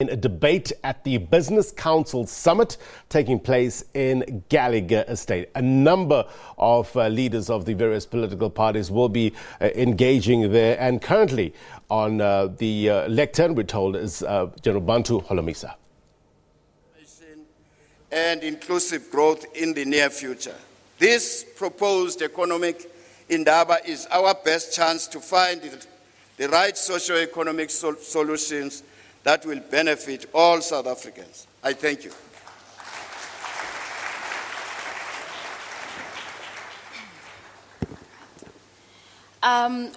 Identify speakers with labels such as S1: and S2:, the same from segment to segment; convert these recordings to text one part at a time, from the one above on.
S1: In a debate at the Business Council Summit taking place in Gallagher Estate. A number of leaders of the various political parties will be engaging there, and currently on the lectern, we're told, is General Bantu Hlabisa.
S2: And inclusive growth in the near future. This proposed economic endeavor is our best chance to find the right socio-economic solutions that will benefit all South Africans. I thank you.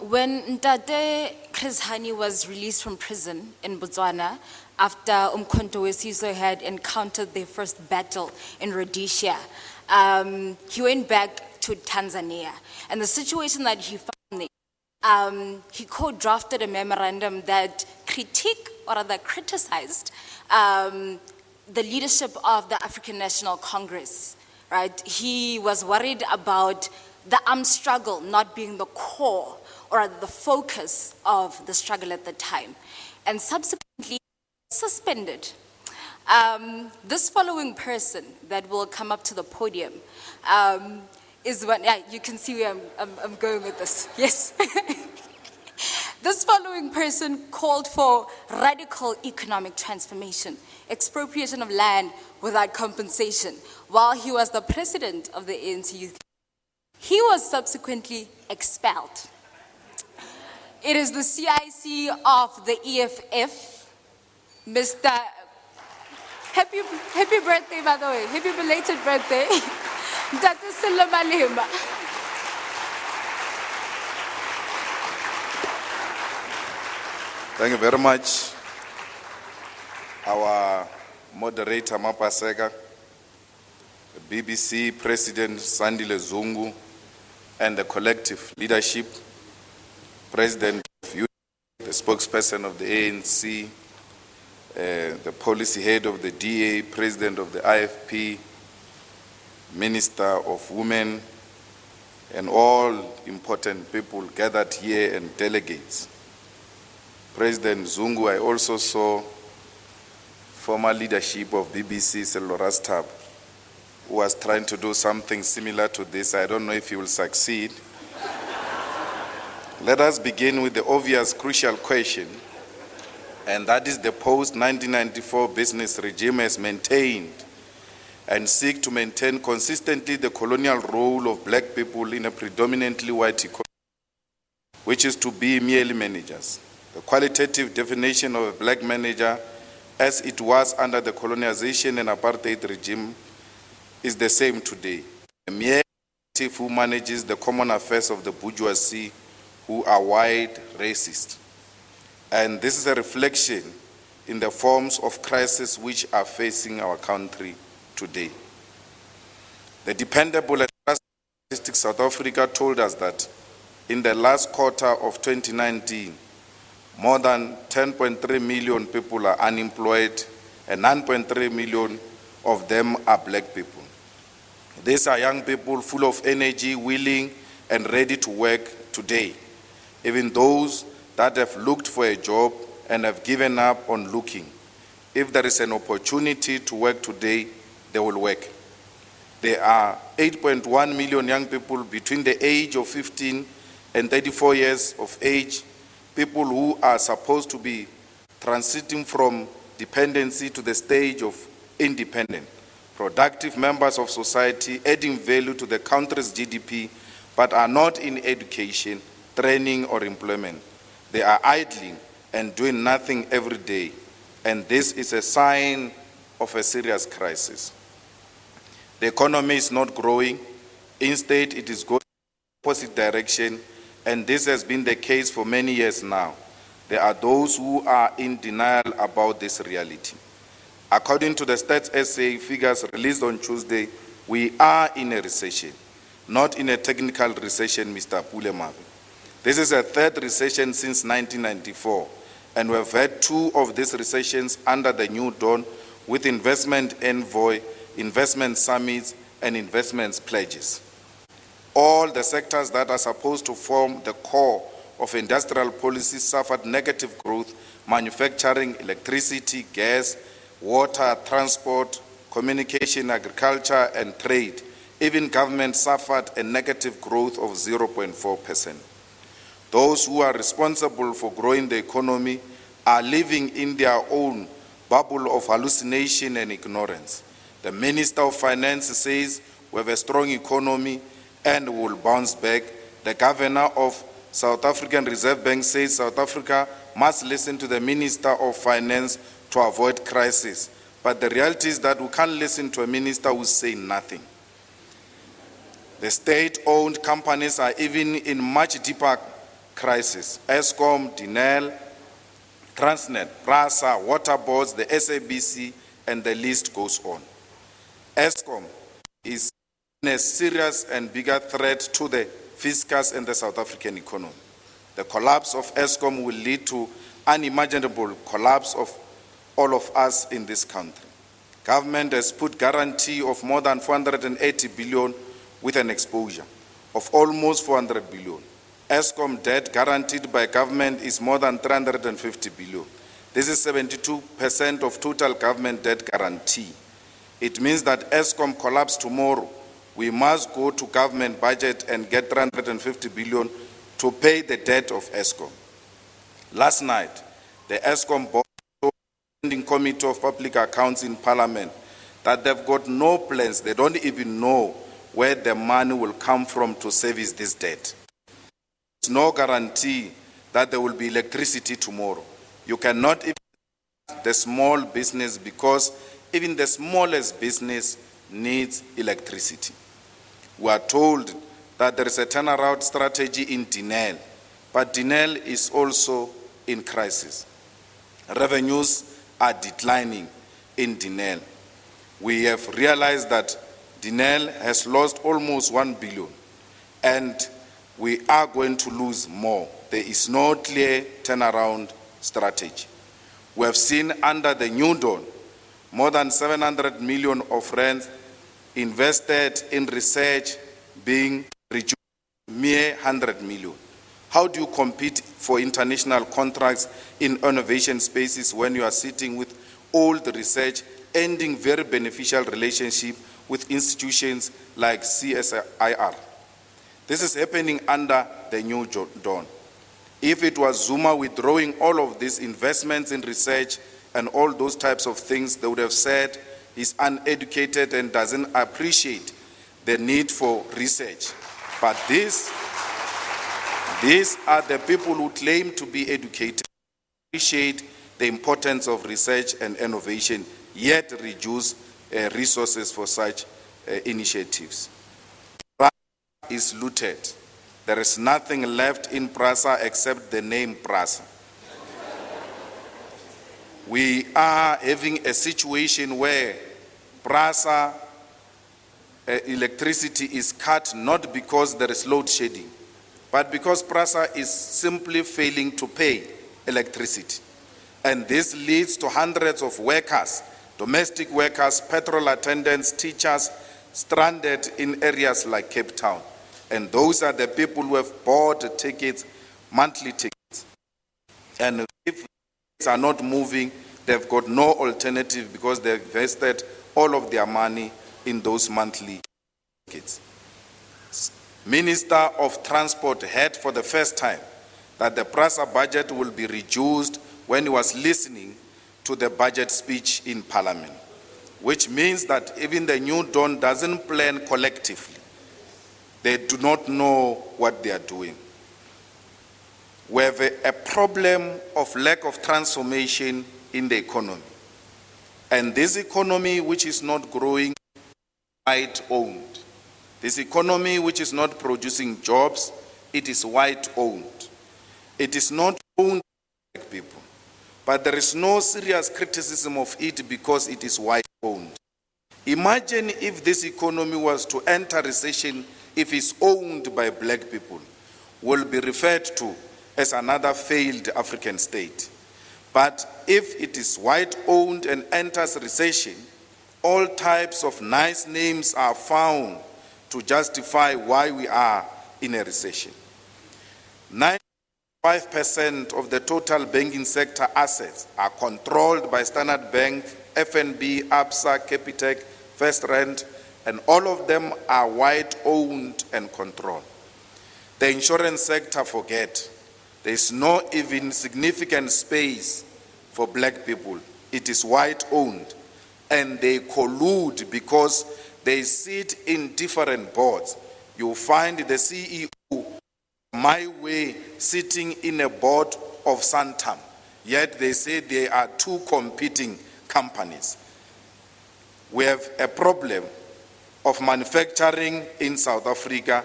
S3: When Ntate Chris Hani was released from prison in Botswana after Umkhonto Wesiso had encountered their first battle in Rhodesia, he went back to Tanzania. And the situation that he found there, he co-drafted a memorandum that criticized the leadership of the African National Congress, right? He was worried about the armed struggle not being the core or the focus of the struggle at the time, and subsequently suspended. This following person that will come up to the podium is one, yeah, you can see where I'm going with this, yes. This following person called for radical economic transformation, expropriation of land without compensation, while he was the president of the ANC Youth. He was subsequently expelled. It is the CIC of the EFF, Mr. Happy birthday, by the way. Happy belated birthday. Malema.
S4: Thank you very much. Our moderator, Mapaseka, the BBC President, Sandile Zungu, and the collective leadership, President of Youth, the spokesperson of the ANC, the policy head of the DA, President of the IFP, Minister of Women, and all important people gathered here and delegates. President Zungu, I also saw former leadership of BBC, Selloras Tab, who was trying to do something similar to this. I don't know if he will succeed. Let us begin with the obvious, crucial question, and that is the post-1994 business regime has maintained and seek to maintain consistently the colonial role of black people in a predominantly white economy, which is to be merely managers. The qualitative definition of a black manager, as it was under the colonization and apartheid regime, is the same today. A mere executive who manages the common affairs of the bourgeoisie, who are white, racist. And this is a reflection in the forms of crisis which are facing our country today. The dependable and statistics South Africa told us that in the last quarter of 2019, more than 10.3 million people are unemployed, and 9.3 million of them are black people. These are young people full of energy, willing and ready to work today. Even those that have looked for a job and have given up on looking. If there is an opportunity to work today, they will work. There are 8.1 million young people between the age of 15 and 34 years of age, people who are supposed to be transiting from dependency to the stage of independent, productive members of society, adding value to the country's GDP, but are not in education, training, or employment. They are idling and doing nothing every day, and this is a sign of a serious crisis. The economy is not growing. Instead, it is going in the opposite direction, and this has been the case for many years now. There are those who are in denial about this reality. According to the Stats SA figures released on Tuesday, we are in a recession, not in a technical recession, Mr. Pulemavi. This is a third recession since 1994, and we've had two of these recessions under the new dawn with investment envoy, investment summits, and investments pledges. All the sectors that are supposed to form the core of industrial policy suffered negative growth. Manufacturing, electricity, gas, water, transport, communication, agriculture, and trade. Even government suffered a negative growth of 0.4%. Those who are responsible for growing the economy are living in their own bubble of hallucination and ignorance. The Minister of Finance says we have a strong economy and will bounce back. The Governor of South African Reserve Bank says South Africa must listen to the Minister of Finance to avoid crisis. But the reality is that we can't listen to a minister who's saying nothing. The state-owned companies are even in much deeper crisis. Eskom, Dinel, Transnet, PRASA, water boards, the SABC, and the list goes on. Eskom is a serious and bigger threat to the fiscus and the South African economy. The collapse of Eskom will lead to unimaginable collapse of all of us in this country. Government has put guarantee of more than 480 billion with an exposure of almost 400 billion. Eskom debt guaranteed by government is more than 350 billion. This is 72% of total government debt guarantee. It means that Eskom collapse tomorrow. We must go to government budget and get 350 billion to pay the debt of Eskom. Last night, the Eskom board told the Standing Committee of Public Accounts in Parliament that they've got no plans, they don't even know where the money will come from to service this debt. There's no guarantee that there will be electricity tomorrow. You cannot even the small business because even the smallest business needs electricity. We are told that there is a turnaround strategy in Dinel, but Dinel is also in crisis. Revenues are declining in Dinel. We have realized that Dinel has lost almost 1 billion, and we are going to lose more. There is no clear turnaround strategy. We have seen under the new dawn, more than 700 million of rand invested in research being reduced to mere 100 million. How do you compete for international contracts in innovation spaces when you are sitting with old research, ending very beneficial relationship with institutions like CSIR? This is happening under the new dawn. If it was Zuma withdrawing all of these investments in research and all those types of things, they would have said he's uneducated and doesn't appreciate the need for research. But these are the people who claim to be educated, appreciate the importance of research and innovation, yet reduce resources for such initiatives. PRASA is looted. There is nothing left in PRASA except the name PRASA. We are having a situation where PRASA electricity is cut not because there is load shedding, but because PRASA is simply failing to pay electricity. And this leads to hundreds of workers, domestic workers, petrol attendants, teachers, stranded in areas like Cape Town. And those are the people who have bought tickets, monthly tickets. And if they are not moving, they've got no alternative because they've invested all of their money in those monthly tickets. Minister of Transport heard for the first time that the PRASA budget will be reduced when he was listening to the budget speech in Parliament, which means that even the New Dawn doesn't plan collectively. They do not know what they are doing. We have a problem of lack of transformation in the economy. And this economy which is not growing, white-owned. This economy which is not producing jobs, it is white-owned. It is not owned by black people. But there is no serious criticism of it because it is white-owned. Imagine if this economy was to enter recession if it's owned by black people, will be referred to as another failed African state. But if it is white-owned and enters recession, all types of nice names are found to justify why we are in a recession. 5% of the total banking sector assets are controlled by Standard Bank, FNB, ABSA, Capitec, First Rand, and all of them are white-owned and controlled. The insurance sector, forget. There is no even significant space for black people. It is white-owned, and they collude because they sit in different boards. You find the CEO, my way, sitting in a board of Santam, yet they say they are two competing companies. We have a problem of manufacturing in South Africa,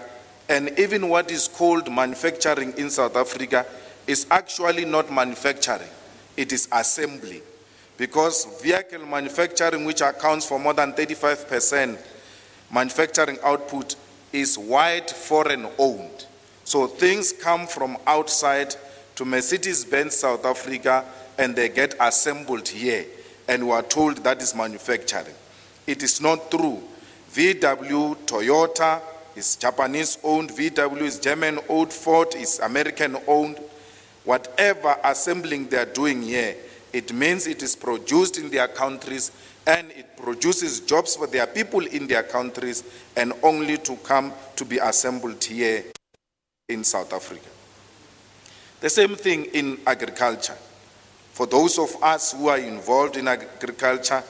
S4: and even what is called manufacturing in South Africa is actually not manufacturing, it is assembly. Because vehicle manufacturing, which accounts for more than 35% manufacturing output, is white foreign owned. So things come from outside to Mercedes-Benz South Africa and they get assembled here, and we are told that is manufacturing. It is not true. VW, Toyota is Japanese owned, VW is German owned, Ford is American owned. Whatever assembling they are doing here, it means it is produced in their countries and it produces jobs for their people in their countries, and only to come to be assembled here in South Africa. The same thing in agriculture. For those of us who are involved in agriculture,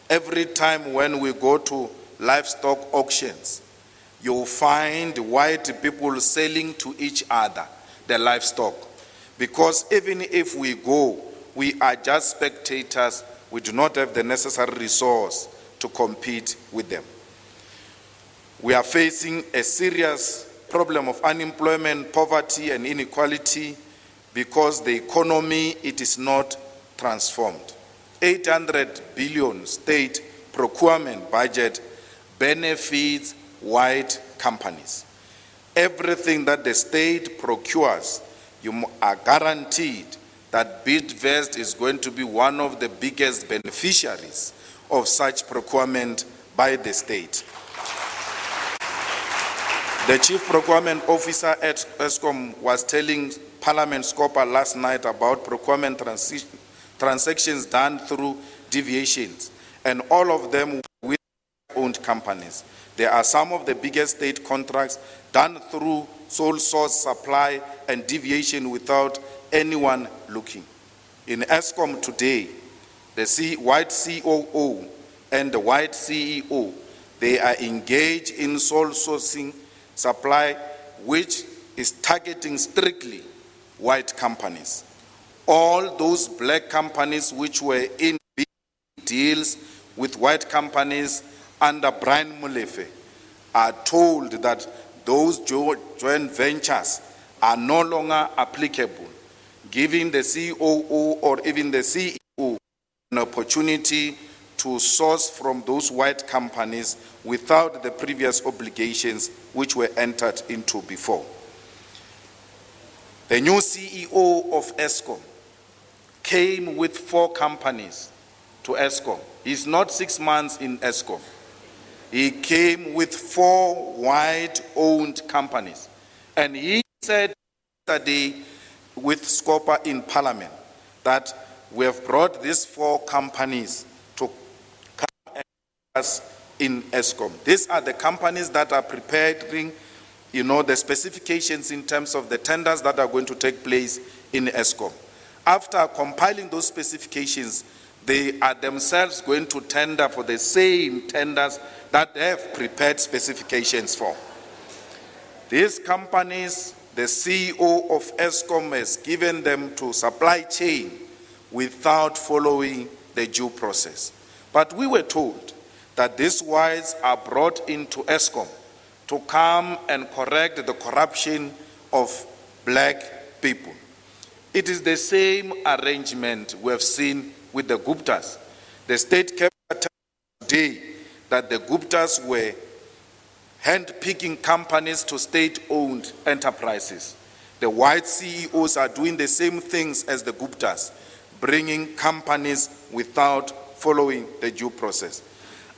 S4: every time when we go to livestock auctions, you'll find white people selling to each other the livestock. Because even if we go, we are just spectators. We do not have the necessary resource to compete with them. We are facing a serious problem of unemployment, poverty, and inequality because the economy, it is not transformed. 800 billion state procurement budget benefits white companies. Everything that the state procures, you are guaranteed that Bidvest is going to be one of the biggest beneficiaries of such procurement by the state. The Chief Procurement Officer at Eskom was telling Parliament Scopa last night about procurement transactions done through deviations, and all of them with owned companies. There are some of the biggest state contracts done through sole source supply and deviation without anyone looking. In Eskom today, the white COO and the white CEO, they are engaged in sole sourcing supply, which is targeting strictly white companies. All those black companies which were in big deals with white companies under Brian Molefe are told that those joint ventures are no longer applicable, giving the COO or even the CEO an opportunity to source from those white companies without the previous obligations which were entered into before. The new CEO of Eskom came with 4 companies to Eskom. He's not 6 months in Eskom. He came with 4 white-owned companies. And he said yesterday with Scopa in Parliament that we have brought these 4 companies to come and us in Eskom. These are the companies that are preparing, the specifications in terms of the tenders that are going to take place in Eskom. After compiling those specifications, they are themselves going to tender for the same tenders that they have prepared specifications for. These companies, the CEO of Eskom has given them to supply chain without following the due process. But we were told that these whites are brought into Eskom to come and correct the corruption of black people. It is the same arrangement we have seen with the Guptas. The state capture today that the Guptas were hand-picking companies to state-owned enterprises. The white CEOs are doing the same things as the Guptas, bringing companies without following the due process.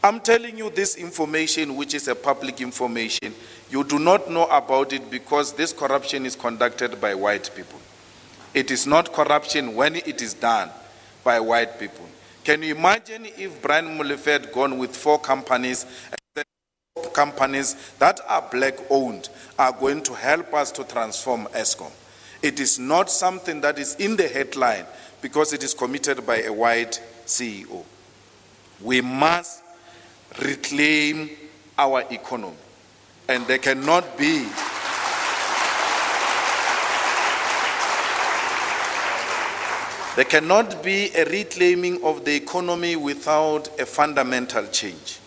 S4: I'm telling you this information, which is a public information. You do not know about it because this corruption is conducted by white people. It is not corruption when it is done by white people. Can you imagine if Brian Molefe had gone with 4 companies, and the companies that are black-owned are going to help us to transform Eskom? It is not something that is in the headline because it is committed by a white CEO. We must reclaim our economy, and there cannot be a reclaiming of the economy without a fundamental change.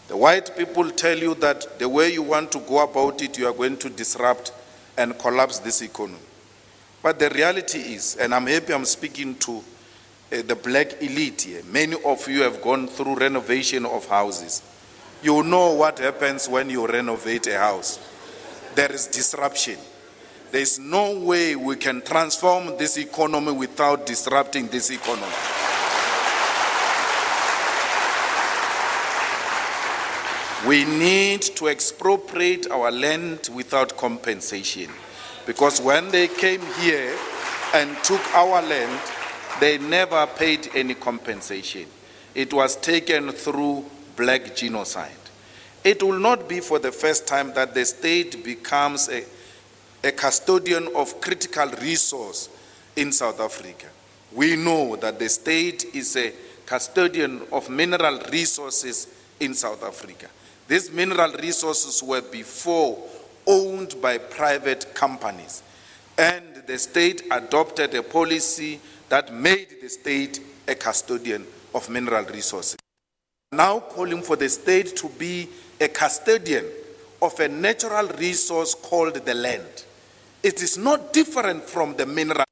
S4: The white people tell you that the way you want to go about it, you are going to disrupt and collapse this economy. But the reality is, and I'm happy I'm speaking to the black elite here, many of you have gone through renovation of houses. You know what happens when you renovate a house. There is disruption. There is no way we can transform this economy without disrupting this economy. We need to expropriate our land without compensation. Because when they came here and took our land, they never paid any compensation. It was taken through black genocide. It will not be for the first time that the state becomes a custodian of critical resource in South Africa. We know that the state is a custodian of mineral resources in South Africa. These mineral resources were before owned by private companies, and the state adopted a policy that made the state a custodian of mineral resources. Now calling for the state to be a custodian of a natural resource called the land. It is not different from the mineral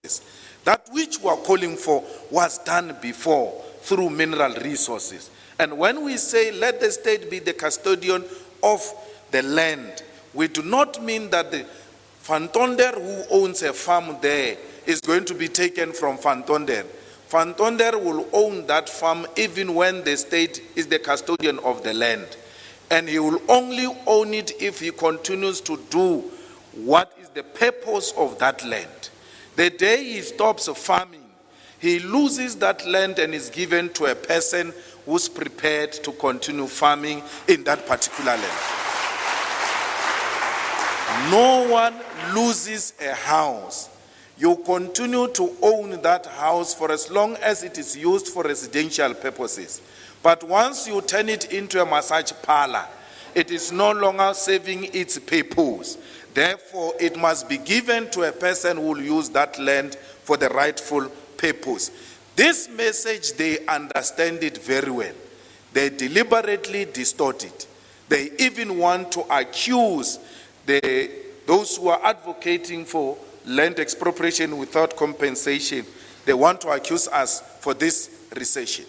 S4: resources. That which we are calling for was done before through mineral resources. And when we say let the state be the custodian of the land, we do not mean that the Van Tonder who owns a farm there is going to be taken from Van Tonder. Van Tonder will own that farm even when the state is the custodian of the land. And he will only own it if he continues to do what is the purpose of that land. The day he stops farming, he loses that land and is given to a person who's prepared to continue farming in that particular land. No one loses a house. You continue to own that house for as long as it is used for residential purposes. But once you turn it into a massage parlor, it is no longer serving its purpose. Therefore, it must be given to a person who will use that land for the rightful purpose. This message, they understand it very well. They deliberately distort it. They even want to accuse those who are advocating for land expropriation without compensation. They want to accuse us for this recession.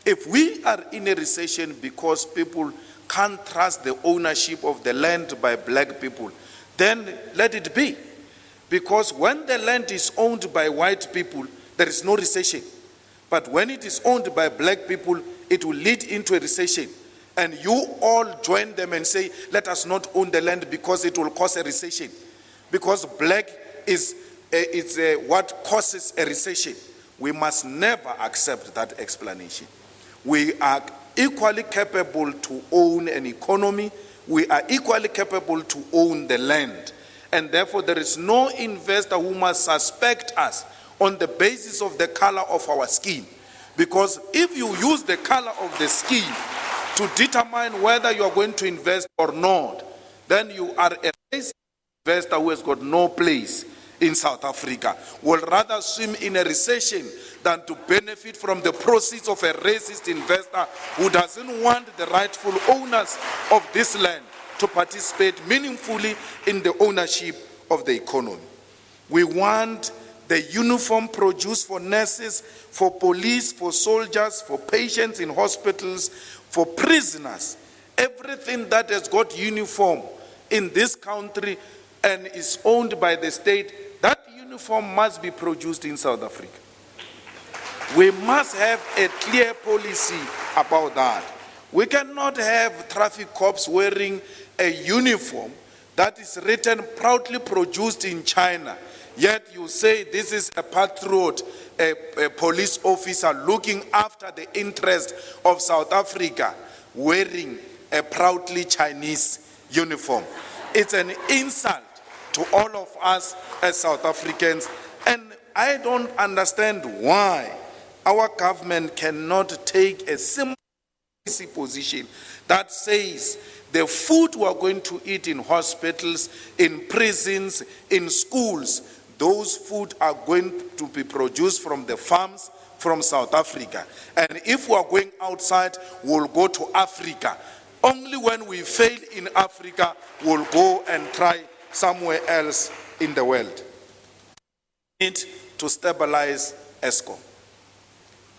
S4: If we are in a recession because people can't trust the ownership of the land by black people, then let it be. Because when the land is owned by white people, there is no recession. But when it is owned by black people, it will lead into a recession. And you all join them and say, let us not own the land because it will cause a recession. Because black is what causes a recession. We must never accept that explanation. We are equally capable to own an economy. We are equally capable to own the land. And therefore, there is no investor who must suspect us on the basis of the color of our skin. Because if you use the color of the skin to determine whether you are going to invest or not, then you are a racist investor who has got no place in South Africa. Will rather swim in a recession than to benefit from the proceeds of a racist investor who doesn't want the rightful owners of this land to participate meaningfully in the ownership of the economy. We want the uniform produced for nurses, for police, for soldiers, for patients in hospitals, for prisoners. Everything that has got uniform in this country and is owned by the state, that uniform must be produced in South Africa. We must have a clear policy about that. We cannot have traffic cops wearing a uniform that is written proudly produced in China, Yet you say this is a patriot, a police officer looking after the interest of South Africa, wearing a proudly Chinese uniform. It's an insult to all of us as South Africans, and I don't understand why our government cannot take a simple position that says the food we are going to eat in hospitals, in prisons, in schools, those food are going to be produced from the farms from South Africa. And if we are going outside, we'll go to Africa. Only when we fail in Africa, we'll go and try somewhere else in the world. We need to stabilize ESCOM.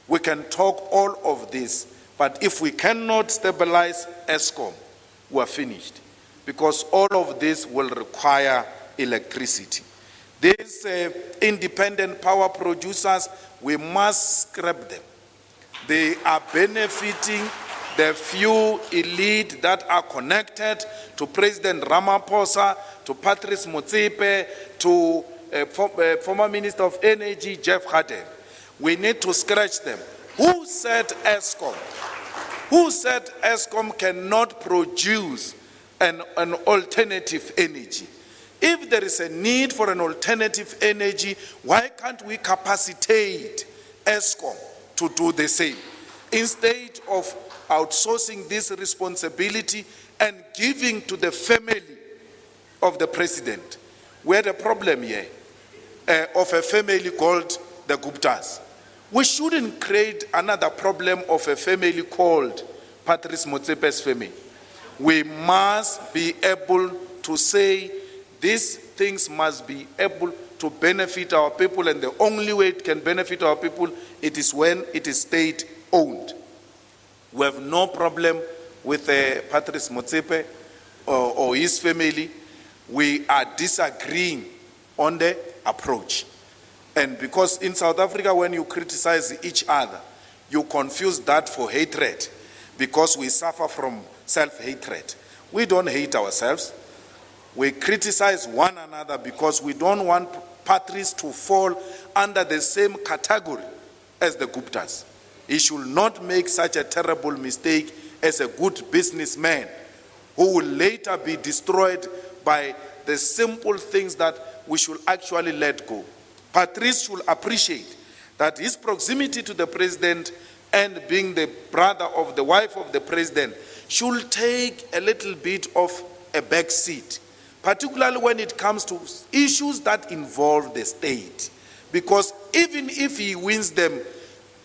S4: We can talk all of this, but if we cannot stabilize ESCOM, we're finished, because all of this will require electricity. These independent power producers, we must scrap them. They are benefiting the few elite that are connected to President Ramaphosa, to Patrice Motsepe, to former Minister of Energy, Jeff Harden. We need to scratch them. Who said ESCOM? Who said ESCOM cannot produce an alternative energy? If there is a need for an alternative energy, why can't we capacitate ESCOM to do the same? Instead of outsourcing this responsibility and giving to the family of the president. We had a problem here of a family called the Guptas. We shouldn't create another problem of a family called Patrice Motsepe's family. We must be able to say these things must be able to benefit our people, and the only way it can benefit our people, it is when it is state-owned. We have no problem with Patrice Motsepe or his family. We are disagreeing on the approach. And because in South Africa, when you criticize each other, you confuse that for hatred, because we suffer from self-hatred. We don't hate ourselves. We criticize one another because we don't want Patrice to fall under the same category as the Guptas. He should not make such a terrible mistake as a good businessman who will later be destroyed by the simple things that we should actually let go. Patrice should appreciate that his proximity to the president and being the brother of the wife of the president should take a little bit of a back seat, particularly when it comes to issues that involve the state. Because even if he wins them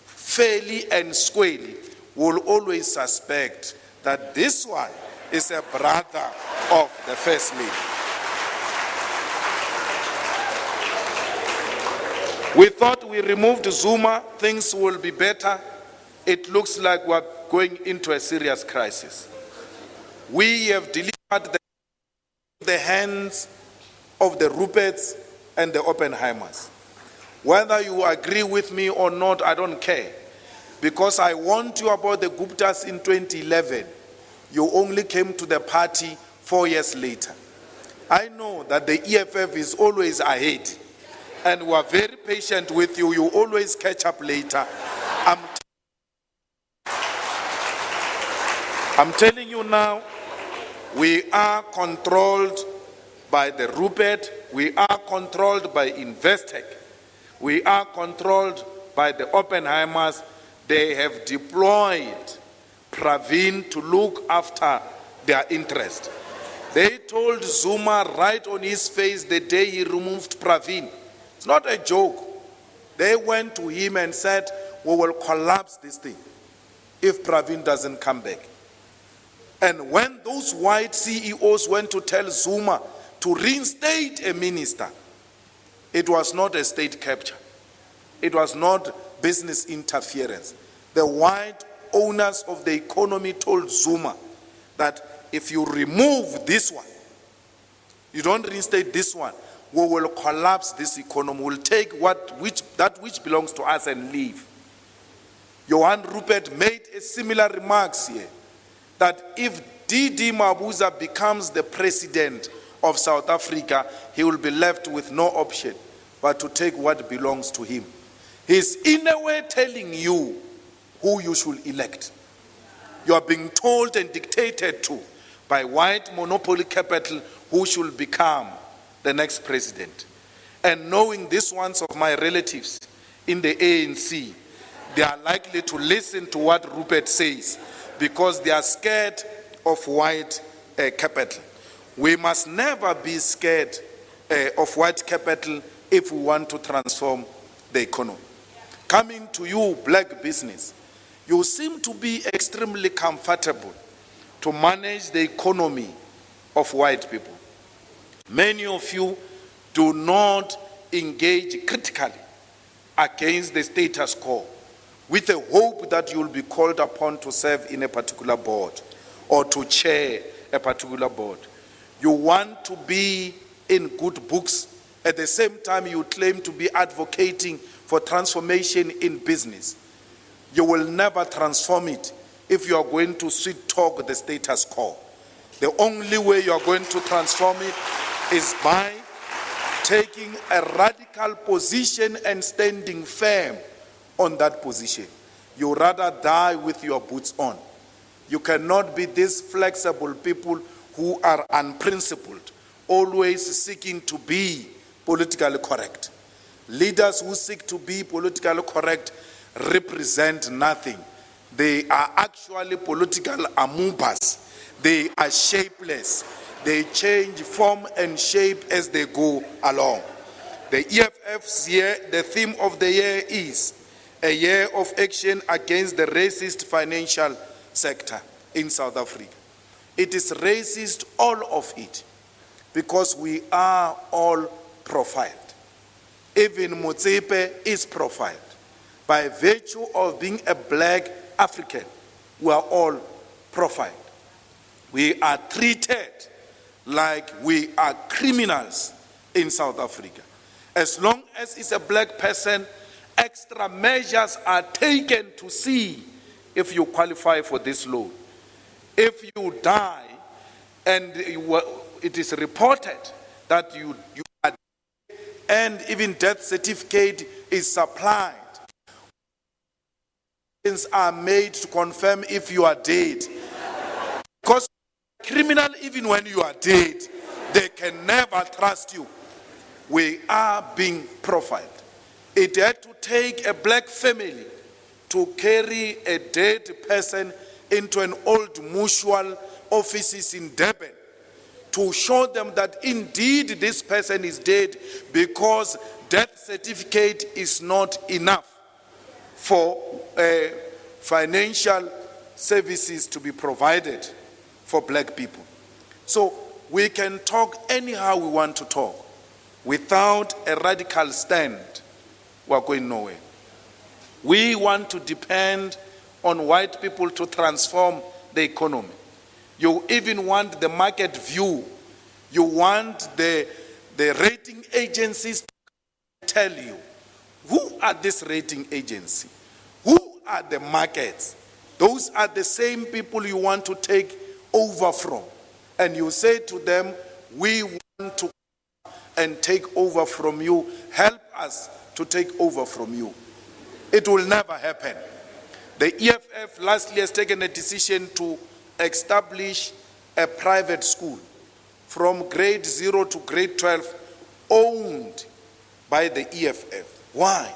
S4: fairly and squarely, we'll always suspect that this one is a brother of the First Lady. We thought we removed Zuma, things will be better. It looks like we're going into a serious crisis. We have delivered the hands of the Ruperts and the Oppenheimers. Whether you agree with me or not, I don't care. Because I warned you about the Guptas in 2011. You only came to the party 4 years later. I know that the EFF is always ahead. And we are very patient with you. You always catch up later. I'm telling you now, we are controlled by the Rupert. We are controlled by Investec. We are controlled by the Oppenheimers. They have deployed Pravin to look after their interest. They told Zuma right on his face the day he removed Pravin. It's not a joke. They went to him and said, we will collapse this thing if Pravin doesn't come back. And when those white CEOs went to tell Zuma to reinstate a minister, it was not a state capture. It was not business interference. The white owners of the economy told Zuma that if you remove this one, you don't reinstate this one, we will collapse this economy. We'll take that which belongs to us and leave. Johan Rupert made a similar remarks here, that if D.D. Mabuza becomes the president of South Africa, he will be left with no option but to take what belongs to him. He's in a way telling you who you should elect. You are being told and dictated to by white monopoly capital who should become the next president. And knowing these ones of my relatives in the ANC, they are likely to listen to what Rupert says because they are scared of white capital. We must never be scared of white capital if we want to transform the economy. Coming to you, black business, you seem to be extremely comfortable to manage the economy of white people. Many of you do not engage critically against the status quo with the hope that you will be called upon to serve in a particular board or to chair a particular board. You want to be in good books. At the same time, you claim to be advocating for transformation in business. You will never transform it if you are going to sweet talk the status quo. The only way you are going to transform it is by taking a radical position and standing firm on that position. You rather die with your boots on. You cannot be these flexible people who are unprincipled, always seeking to be politically correct. Leaders who seek to be politically correct represent nothing. They are actually political amoebas. They are shapeless. They change form and shape as they go along. The EFF's year, the theme of the year is a year of action against the racist financial sector in South Africa. It is racist, all of it, because we are all profiled. Even Motsepe is profiled. By virtue of being a black African, we are all profiled. We are treated like we are criminals in South Africa. As long as it's a black person, extra measures are taken to see if you qualify for this loan. If you die and it is reported that you are dead, and even death certificate is supplied, are made to confirm if you are dead. Because criminal, even when you are dead, they can never trust you. We are being profiled. It had to take a black family to carry a dead person into an old mutual offices in Durban to show them that indeed this person is dead, because death certificate is not enough for financial services to be provided for black people. So we can talk anyhow we want to talk. Without a radical stand, we are going nowhere. We want to depend on white people to transform the economy. You even want the market view. You want the rating agencies to tell you, who are this rating agency? Who are the markets? Those are the same people you want to take over from. And you say to them, we want to and take over from you. Help us to take over from you. It will never happen. The EFF lastly has taken a decision to establish a private school from grade 0 to grade 12 owned by the EFF. Why?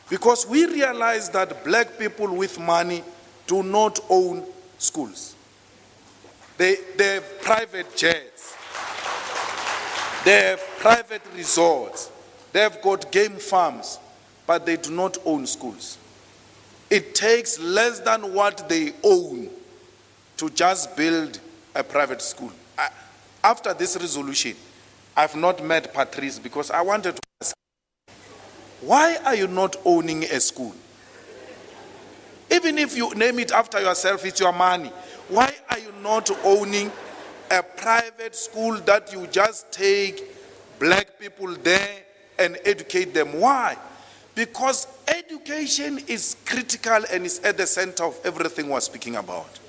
S4: Because we realize that black people with money do not own schools. They have private jets. They have private resorts. They have got game farms, but they do not own schools. It takes less than what they own to just build a private school. After this resolution, I've not met Patrice because I wanted to ask, why are you not owning a school? Even if you name it after yourself, it's your money. Why are you not owning a private school that you just take black people there and educate them? Why? Because education is critical and is at the center of everything we're speaking about.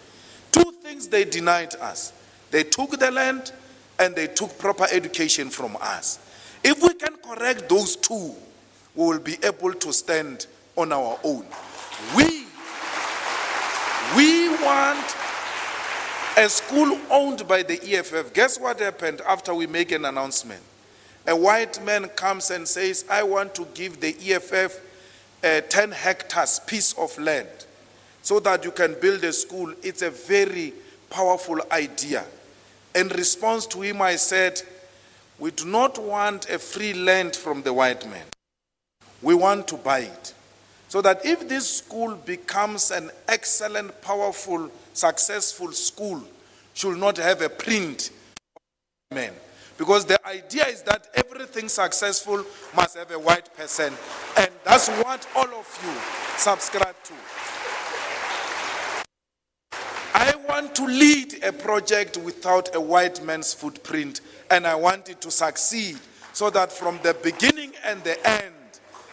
S4: Two things they denied us. They took the land and they took proper education from us. If we can correct those two, we will be able to stand on our own. We want a school owned by the EFF. Guess what happened after we make an announcement? A white man comes and says, I want to give the EFF a 10 hectares piece of land so that you can build a school. It's a very powerful idea. In response to him, I said, we do not want a free land from the white man. We want to buy it. So that if this school becomes an excellent, powerful, successful school, should not have a print of men. Because the idea is that everything successful must have a white person. And that's what all of you subscribe to. I want to lead a project without a white man's footprint, and I want it to succeed so that from the beginning and the end,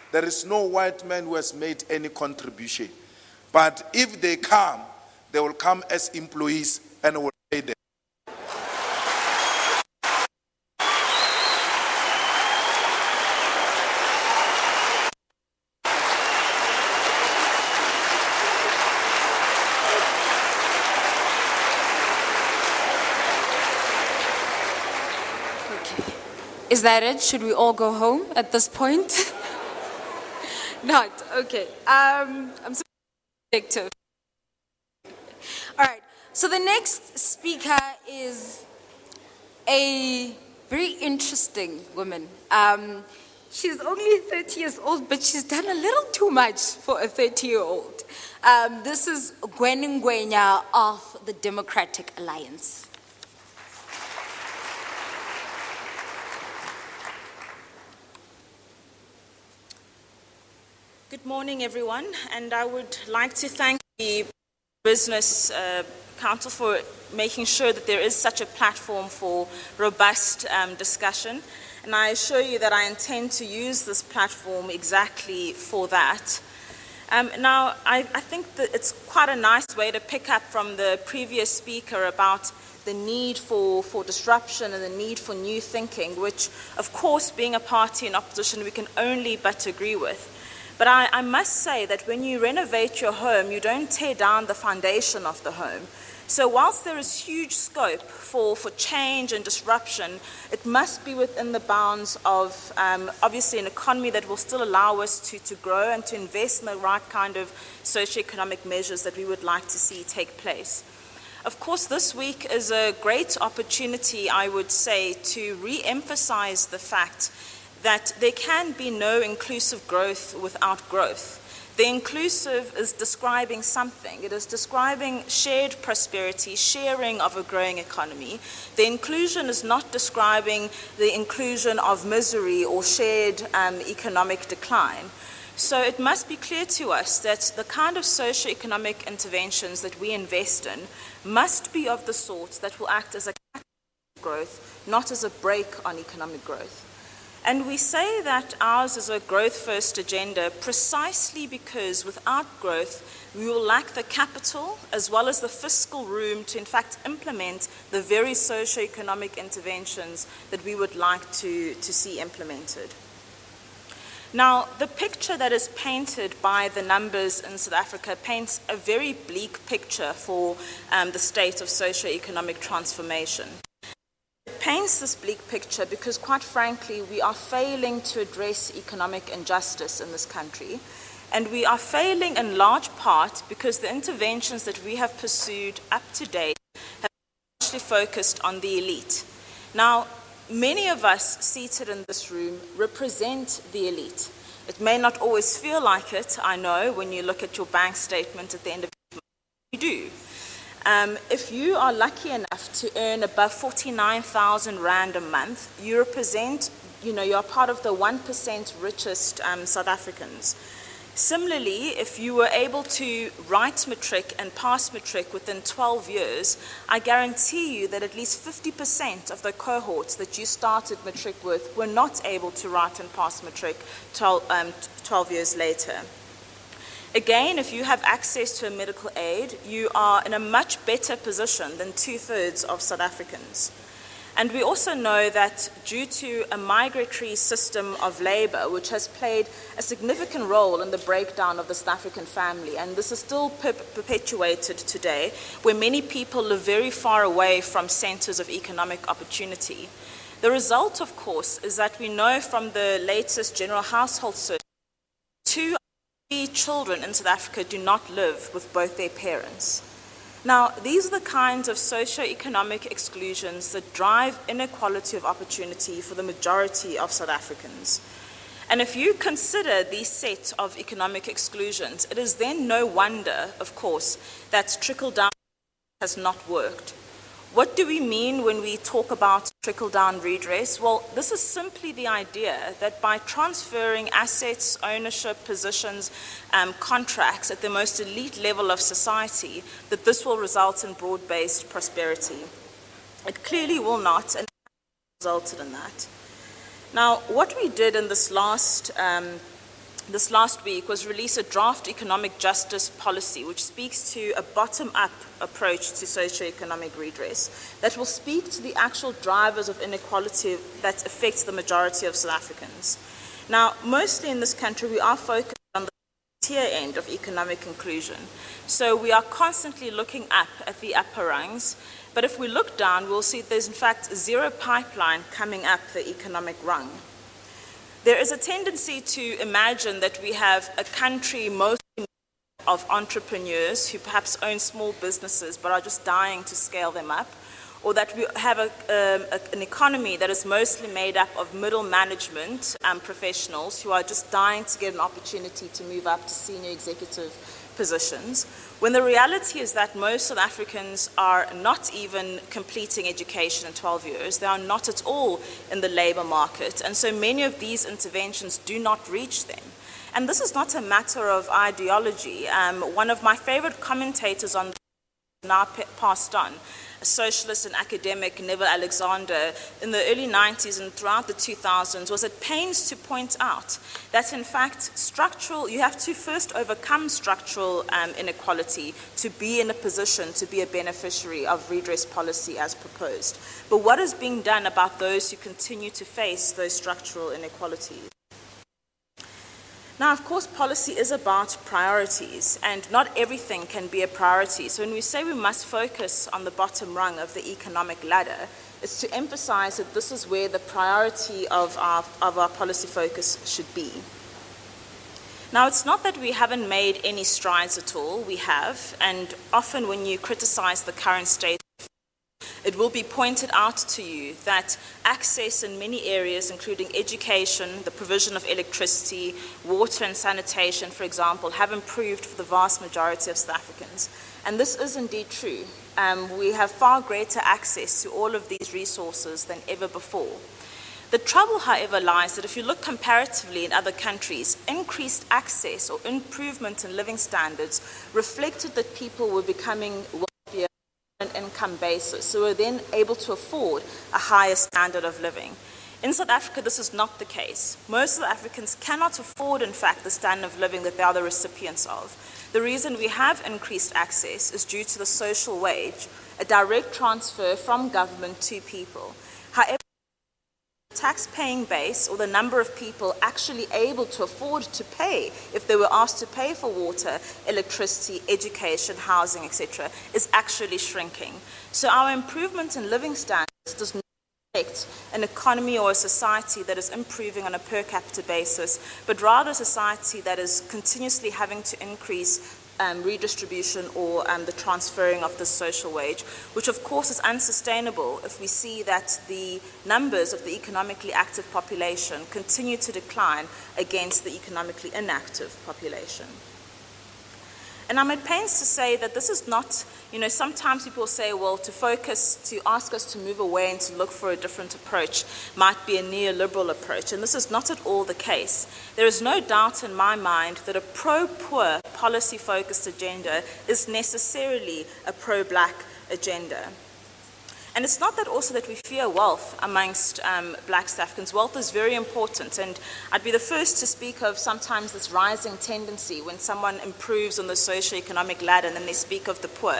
S4: there is no white man who has made any contribution. But if they come, they will come as employees and will pay them.
S3: Okay. Is that it? Should we all go home at this point? Not, okay. I'm so objective. All right, so the next speaker is a very interesting woman. She's only 30 years old, but she's done a little too much for a 30-year-old. This is Gwen Ngwenya of the Democratic Alliance.
S5: Good morning, everyone, and I would like to thank the Business Council for making sure that there is such a platform for robust discussion, and I assure you that I intend to use this platform exactly for that. Now, I think that it's quite a nice way to pick up from the previous speaker about the need for disruption and the need for new thinking, which, of course, being a party in opposition, we can only but agree with. But I must say that when you renovate your home, you don't tear down the foundation of the home. So whilst there is huge scope for change and disruption, it must be within the bounds of obviously an economy that will still allow us to grow and to invest in the right kind of socioeconomic measures that we would like to see take place. Of course, this week is a great opportunity, I would say, to re-emphasize the fact that there can be no inclusive growth without growth. The inclusive is describing something. It is describing shared prosperity, sharing of a growing economy. The inclusion is not describing the inclusion of misery or shared economic decline. So it must be clear to us that the kind of socio-economic interventions that we invest in must be of the sort that will act as a catalyst for growth, not as a brake on economic growth. And we say that ours is a growth-first agenda precisely because without growth, we will lack the capital as well as the fiscal room to in fact implement the very socio-economic interventions that we would like to see implemented. Now, the picture that is painted by the numbers in South Africa paints a very bleak picture for the state of socio-economic transformation. It paints this bleak picture because, quite frankly, we are failing to address economic injustice in this country. And we are failing in large part because the interventions that we have pursued up to date have largely focused on the elite. Now, many of us seated in this room represent the elite. It may not always feel like it, I know, when you look at your bank statement at the end of the month. You do. If you are lucky enough to earn above 49,000 Rand a month, you represent, you're part of the 1% richest South Africans. Similarly, if you were able to write matric and pass matric within 12 years, I guarantee you that at least 50% of the cohorts that you started matric with were not able to write and pass matric 12 years later. Again, if you have access to a medical aid, you are in a much better position than 2/3 of South Africans. And we also know that due to a migratory system of labor, which has played a significant role in the breakdown of the South African family, and this is still perpetuated today, where many people live very far away from centers of economic opportunity. The result, of course, is that we know from the latest general household survey, 2 out of 3 children in South Africa do not live with both their parents. Now, these are the kinds of socio-economic exclusions that drive inequality of opportunity for the majority of South Africans. And if you consider these set of economic exclusions, it is then no wonder, of course, that trickle-down has not worked. What do we mean when we talk about trickle-down redress? Well, this is simply the idea that by transferring assets, ownership, positions, contracts at the most elite level of society, that this will result in broad-based prosperity. It clearly will not, and it resulted in that. Now, what we did in this last week was release a draft economic justice policy, which speaks to a bottom-up approach to socio-economic redress that will speak to the actual drivers of inequality that affects the majority of South Africans. Now, mostly in this country, we are focused on the tier end of economic inclusion. So we are constantly looking up at the upper rungs, but if we look down, we'll see there's in fact zero pipeline coming up the economic rung. There is a tendency to imagine that we have a country mostly of entrepreneurs who perhaps own small businesses but are just dying to scale them up, or that we have an economy that is mostly made up of middle management professionals who are just dying to get an opportunity to move up to senior executive positions, when the reality is that most South Africans are not even completing education in 12 years. They are not at all in the labor market, and so many of these interventions do not reach them. And this is not a matter of ideology. One of my favorite commentators on now passed on, a socialist and academic, Neville Alexander, in the early 90s and throughout the 2000s, was at pains to point out that, in fact, you have to first overcome structural inequality to be in a position to be a beneficiary of redress policy as proposed. But what is being done about those who continue to face those structural inequalities? Now, of course, policy is about priorities, and not everything can be a priority. So when we say we must focus on the bottom rung of the economic ladder, it's to emphasize that this is where the priority of our policy focus should be. Now, it's not that we haven't made any strides at all. We have, and often when you criticize the current state, it will be pointed out to you that access in many areas, including education, the provision of electricity, water and sanitation, for example, have improved for the vast majority of South Africans. And this is indeed true. We have far greater access to all of these resources than ever before. The trouble, however, lies that if you look comparatively in other countries, increased access or improvement in living standards reflected that people were becoming wealthier on an income basis, so we're then able to afford a higher standard of living. In South Africa, this is not the case. Most South Africans cannot afford, in fact, the standard of living that they are the recipients of. The reason we have increased access is due to the social wage, a direct transfer from government to people. However, the tax-paying base, or the number of people actually able to afford to pay, if they were asked to pay for water, electricity, education, housing, etc., is actually shrinking. So our improvement in living standards does not reflect an economy or a society that is improving on a per capita basis, but rather a society that is continuously having to increase redistribution or the transferring of the social wage, which of course is unsustainable if we see that the numbers of the economically active population continue to decline against the economically inactive population. And I'm at pains to say that this is not, sometimes people say, well, to ask us to move away and to look for a different approach might be a neoliberal approach, and this is not at all the case. There is no doubt in my mind that a pro-poor policy-focused agenda is necessarily a pro-black agenda. And it's not that also that we fear wealth amongst black South Africans. Wealth is very important, and I'd be the first to speak of sometimes this rising tendency when someone improves on the socio-economic ladder and then they speak of the poor.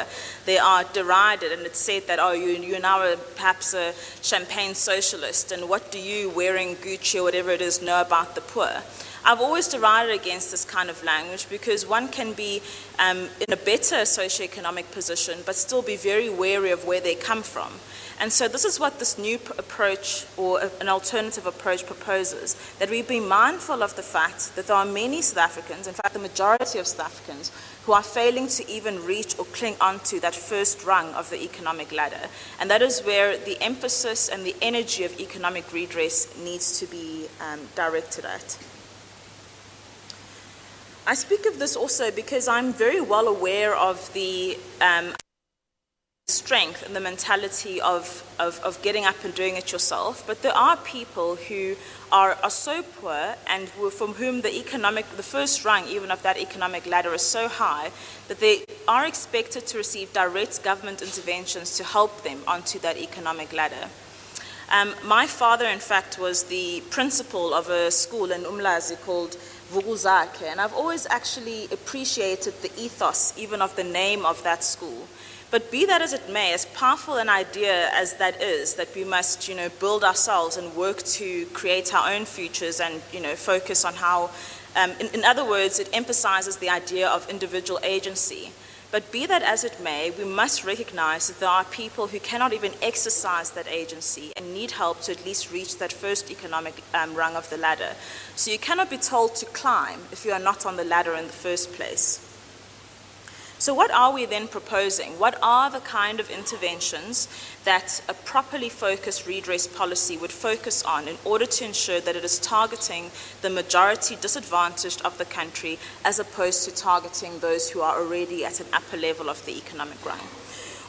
S5: They are derided, and it's said that, oh, you're now perhaps a champagne socialist, and what do you, wearing Gucci or whatever it is, know about the poor? I've always derided against this kind of language because one can be in a better socioeconomic position but still be very wary of where they come from. And so this is what this new approach, or an alternative approach, proposes, that we be mindful of the fact that there are many South Africans, in fact the majority of South Africans, who are failing to even reach or cling onto that first rung of the economic ladder. And that is where the emphasis and the energy of economic redress needs to be directed at. I speak of this also because I'm very well aware of the strength and the mentality of getting up and doing it yourself, but there are people who are so poor and from whom the first rung even of that economic ladder is so high that they are expected to receive direct government interventions to help them onto that economic ladder. My father, in fact, was the principal of a school in Umlazi called Vuguzake, and I've always actually appreciated the ethos even of the name of that school. But be that as it may, as powerful an idea as that is, that we must, build ourselves and work to create our own futures and, focus on how, in other words, it emphasizes the idea of individual agency. But be that as it may, we must recognize that there are people who cannot even exercise that agency and need help to at least reach that first economic rung of the ladder. So you cannot be told to climb if you are not on the ladder in the first place. So what are we then proposing? What are the kind of interventions that a properly focused redress policy would focus on in order to ensure that it is targeting the majority disadvantaged of the country as opposed to targeting those who are already at an upper level of the economic rung?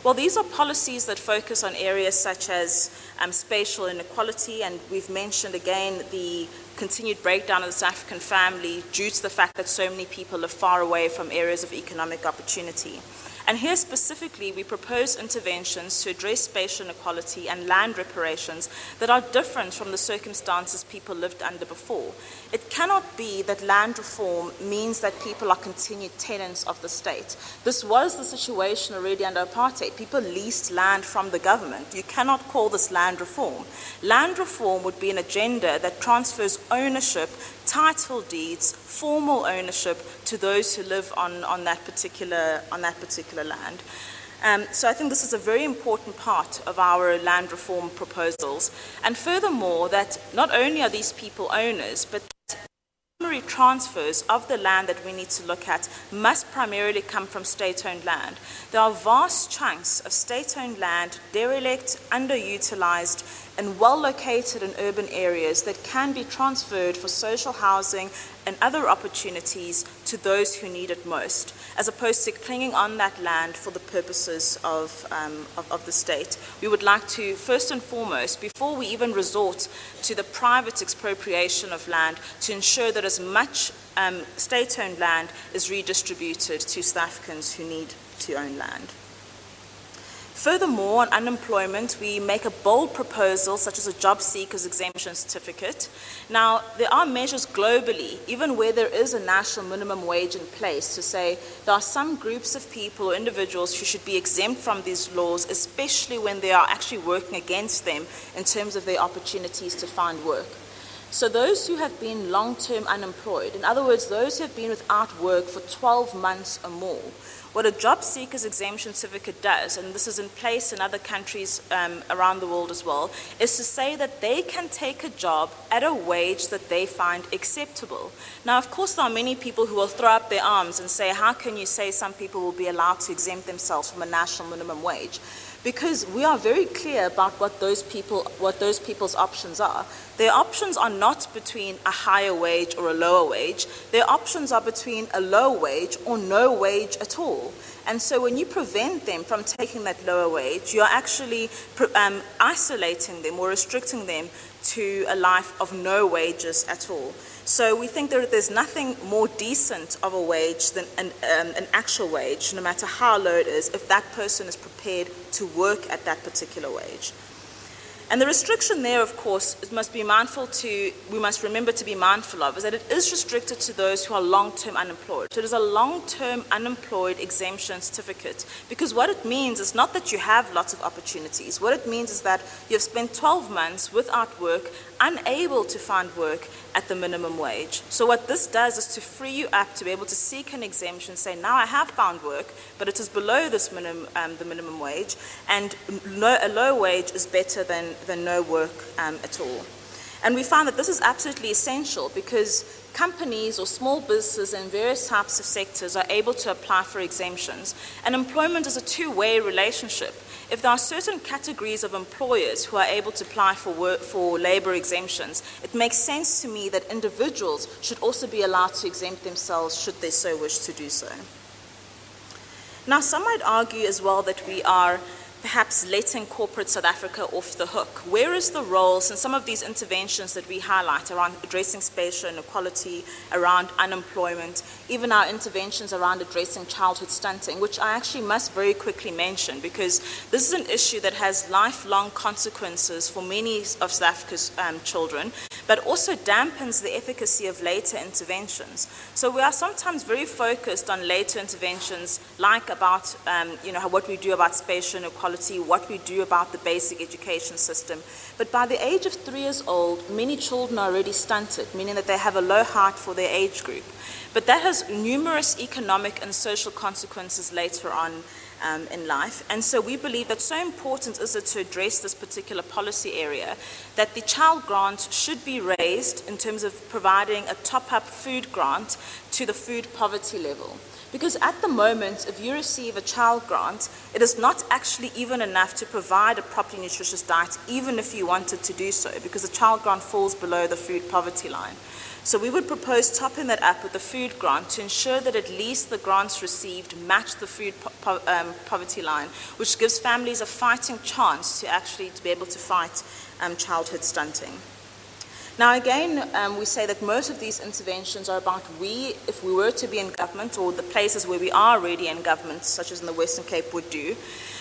S5: Well, these are policies that focus on areas such as spatial inequality, and we've mentioned again the continued breakdown of the South African family due to the fact that so many people live far away from areas of economic opportunity. And here specifically, we propose interventions to address spatial inequality and land reparations that are different from the circumstances people lived under before. It cannot be that land reform means that people are continued tenants of the state. This was the situation already under apartheid. People leased land from the government. You cannot call this land reform. Land reform would be an agenda that transfers ownership, title deeds, formal ownership to those who live on that particular land. So I think this is a very important part of our land reform proposals. And furthermore, that not only are these people owners, but primary transfers of the land that we need to look at must primarily come from state-owned land. There are vast chunks of state-owned land, derelict, underutilized, and well-located in urban areas that can be transferred for social housing and other opportunities to those who need it most, as opposed to clinging on that land for the purposes of the state. We would like to, first and foremost, before we even resort to the private expropriation of land, to ensure that as much state-owned land is redistributed to South Africans who need to own land. Furthermore, on unemployment, we make a bold proposal, such as a job seekers exemption certificate. Now, there are measures globally, even where there is a national minimum wage in place, to say there are some groups of people or individuals who should be exempt from these laws, especially when they are actually working against them in terms of their opportunities to find work. So those who have been long-term unemployed, in other words, those who have been without work for 12 months or more, what a job seekers exemption certificate does, and this is in place in other countries around the world as well, is to say that they can take a job at a wage that they find acceptable. Now, of course, there are many people who will throw up their arms and say, how can you say some people will be allowed to exempt themselves from a national minimum wage? Because we are very clear about what those people's options are. their options are not between a higher wage or a lower wage. Their options are between a low wage or no wage at all. And so when you prevent them from taking that lower wage, you're actually isolating them or restricting them to a life of no wages at all. So we think that there's nothing more decent of a wage than an actual wage, no matter how low it is, if that person is prepared to work at that particular wage. And the restriction there, of course, we must remember to be mindful of, is that it is restricted to those who are long-term unemployed. So it is a long-term unemployed exemption certificate, because what it means is not that you have lots of opportunities. What it means is that you've spent 12 months without work, unable to find work at the minimum wage. So what this does is to free you up to be able to seek an exemption, say, now I have found work, but it is below this the minimum wage, and a low wage is better than no work at all. And we found that this is absolutely essential because companies or small businesses in various types of sectors are able to apply for exemptions. And employment is a two-way relationship. If there are certain categories of employers who are able to apply for labor exemptions, it makes sense to me that individuals should also be allowed to exempt themselves should they so wish to do so. Now, some might argue as well that we are perhaps letting corporate South Africa off the hook. Where is the role, since some of these interventions that we highlight around addressing spatial inequality, around unemployment, even our interventions around addressing childhood stunting, which I actually must very quickly mention because this is an issue that has lifelong consequences for many of South Africa's children, but also dampens the efficacy of later interventions. So we are sometimes very focused on later interventions, like about what we do about spatial inequality, what we do about the basic education system. But by the age of 3 years old, many children are already stunted, meaning that they have a low height for their age group. But that has numerous economic and social consequences later on in life. And so we believe that so important is it to address this particular policy area that the child grant should be raised in terms of providing a top-up food grant to the food poverty level. Because at the moment, if you receive a child grant, it is not actually even enough to provide a properly nutritious diet, even if you wanted to do so, because the child grant falls below the food poverty line. So we would propose topping that up with the food grant to ensure that at least the grants received match the food poverty line, which gives families a fighting chance to be able to fight childhood stunting. Now again, we say that most of these interventions are about if we were to be in government, or the places where we are already in government, such as in the Western Cape, would do.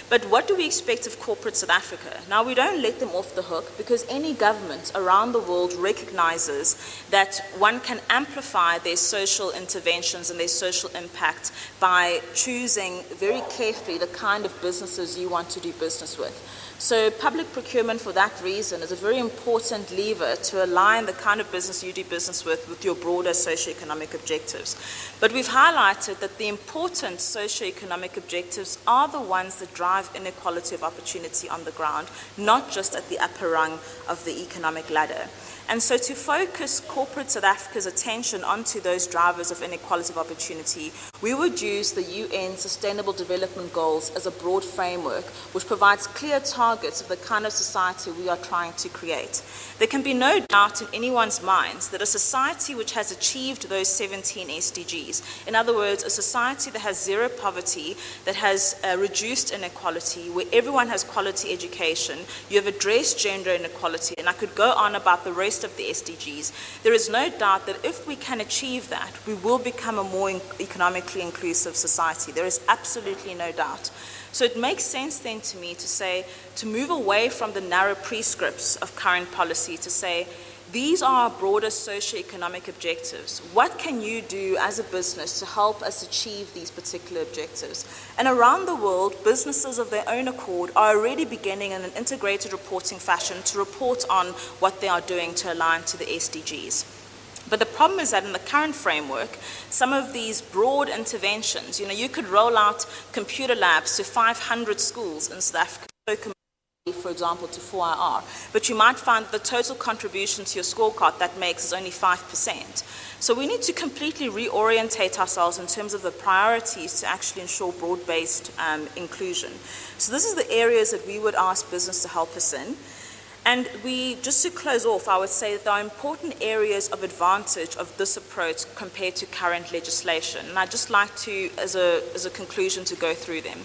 S5: But what do we expect of corporate South Africa? Now, we don't let them off the hook because any government around the world recognizes that one can amplify their social interventions and their social impact by choosing very carefully the kind of businesses you want to do business with. So public procurement, for that reason, is a very important lever to align the kind of business you do business with your broader socioeconomic objectives. But we've highlighted that the important socioeconomic objectives are the ones that drive inequality of opportunity on the ground, not just at the upper rung of the economic ladder. And so to focus corporate South Africa's attention onto those drivers of inequality of opportunity, we would use the UN Sustainable Development Goals as a broad framework which provides clear targets of the kind of society we are trying to create. There can be no doubt in anyone's minds that a society which has achieved those 17 SDGs, in other words, a society that has zero poverty, that has reduced inequality, where everyone has quality education, you have addressed gender inequality, and I could go on about the rest of the SDGs. There is no doubt that if we can achieve that, we will become a more economically inclusive society. There is absolutely no doubt. So it makes sense then to me to say, to move away from the narrow prescripts of current policy, to say, these are our broader socioeconomic objectives. What can you do as a business to help us achieve these particular objectives? And around the world, businesses of their own accord are already beginning in an integrated reporting fashion to report on what they are doing to align to the SDGs. But the problem is that in the current framework, some of these broad interventions, you could roll out computer labs to 500 schools in South Africa, for example, to 4IR, but you might find that the total contribution to your scorecard that makes is only 5%. So we need to completely reorientate ourselves in terms of the priorities to actually ensure broad-based inclusion. So this is the areas that we would ask business to help us in. And just to close off, I would say that there are important areas of advantage of this approach compared to current legislation. And I'd just like to, as a conclusion, to go through them.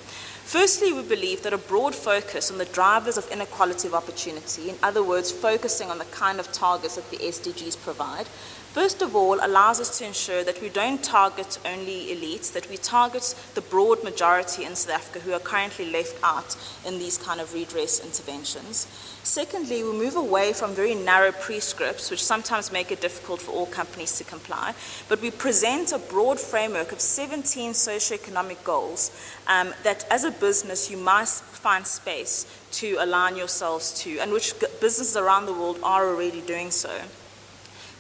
S5: Firstly, we believe that a broad focus on the drivers of inequality of opportunity, in other words, focusing on the kind of targets that the SDGs provide, first of all, allows us to ensure that we don't target only elites, that we target the broad majority in South Africa who are currently left out in these kind of redress interventions. Secondly, we move away from very narrow prescripts, which sometimes make it difficult for all companies to comply, but we present a broad framework of 17 socioeconomic goals that as a business you must find space to align yourselves to, and which businesses around the world are already doing so.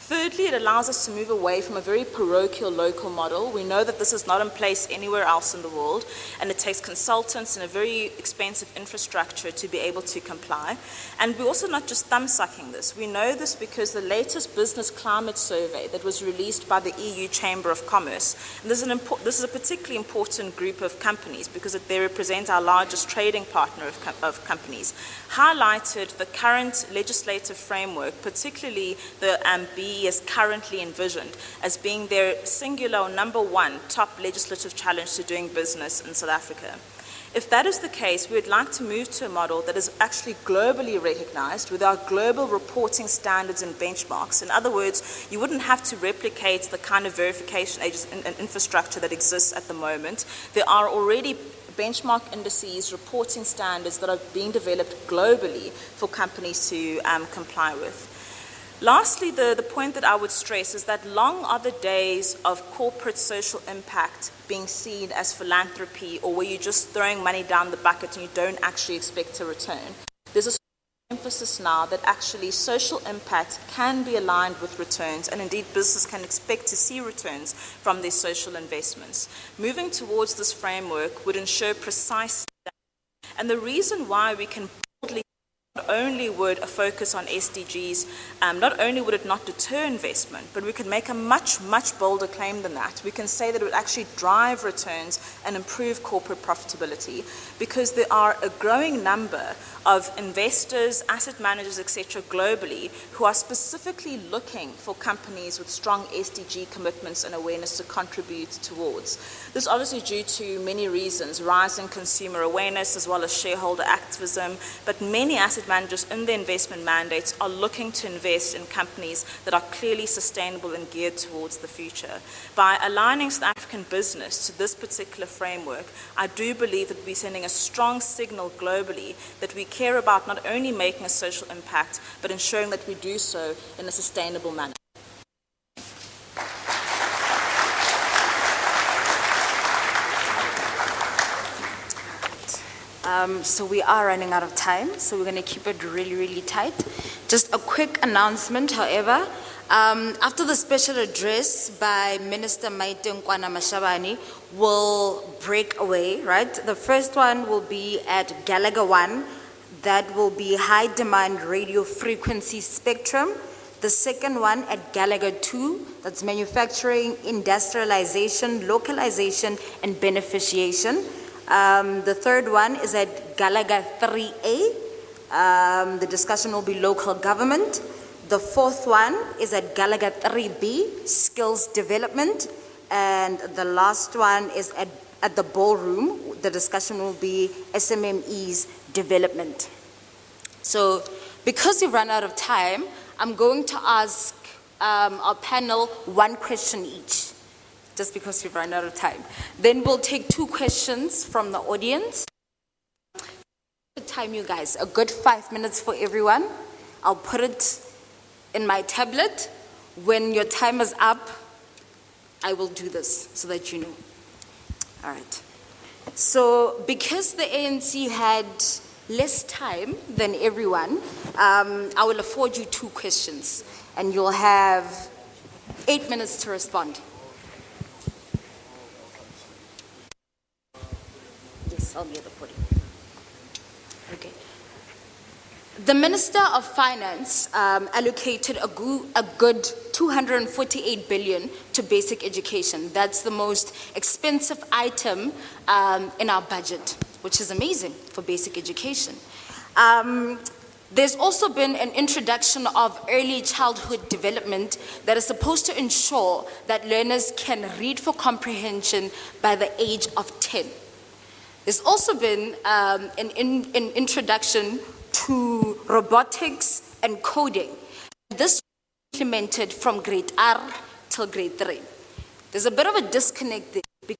S5: Thirdly, it allows us to move away from a very parochial local model. We know that this is not in place anywhere else in the world, and it takes consultants and a very expensive infrastructure to be able to comply. And we're also not just thumb-sucking this. We know this because the latest business climate survey that was released by the EU Chamber of Commerce, and this is a particularly important group of companies because they represent our largest trading partner of companies, highlighted the current legislative framework, particularly the BE as currently envisioned, as being their singular or number one top legislative challenge to doing business in South Africa. If that is the case, we would like to move to a model that is actually globally recognized with our global reporting standards and benchmarks. In other words, you wouldn't have to replicate the kind of verification and infrastructure that exists at the moment. There are already benchmark indices, reporting standards that are being developed globally for companies to comply with. Lastly, the point that I would stress is that long are the days of corporate social impact being seen as philanthropy or where you're just throwing money down the bucket and you don't actually expect a return. There's a emphasis now that actually social impact can be aligned with returns, and indeed business can expect to see returns from their social investments. Moving towards this framework would ensure precise data. And the reason why we can boldly not only would a focus on SDGs, not only would it not deter investment, but we could make a much, much bolder claim than that. We can say that it would actually drive returns and improve corporate profitability, because there are a growing number of investors, asset managers, etc. globally who are specifically looking for companies with strong SDG commitments and awareness to contribute towards. This is obviously due to many reasons, rising consumer awareness as well as shareholder activism, but many asset managers in their investment mandates are looking to invest in companies that are clearly sustainable and geared towards the future. By aligning South African business to this particular framework, I do believe that we're sending a strong signal globally that we care about not only making a social impact, but ensuring that we do so in a sustainable manner.
S3: So we are running out of time, so we're going to keep it really, really tight. Just a quick announcement, however. After the special address by Minister Ngwenya Mashabane, will break away, right? The first one will be at Gallagher 1. That will be high demand radio frequency spectrum. The second one at Gallagher 2, that's manufacturing, industrialization, localization, and beneficiation. The third one is at Gallagher 3A. The discussion will be local government. The fourth one is at Gallagher 3B, skills development. And the last one is at the ballroom. The discussion will be SMMEs development. So because we've run out of time, I'm going to ask our panel one question each, just because we've run out of time. Then we'll take 2 questions from the audience. Time, you guys, a good 5 minutes for everyone. I'll put it in my tablet. When your time is up, I will do this so that you know. All right. So because the ANC had less time than everyone, I will afford you 2 questions, and you'll have 8 minutes to respond. Yes, I'll be at the podium. Okay. The Minister of Finance allocated a good 248 billion to basic education. That's the most expensive item in our budget, which is amazing for basic education. There's also been an introduction of early childhood development that is supposed to ensure that learners can read for comprehension by the age of 10. There's also been an introduction to robotics and coding. This was implemented from grade R till grade 3. There's a bit of a disconnect there because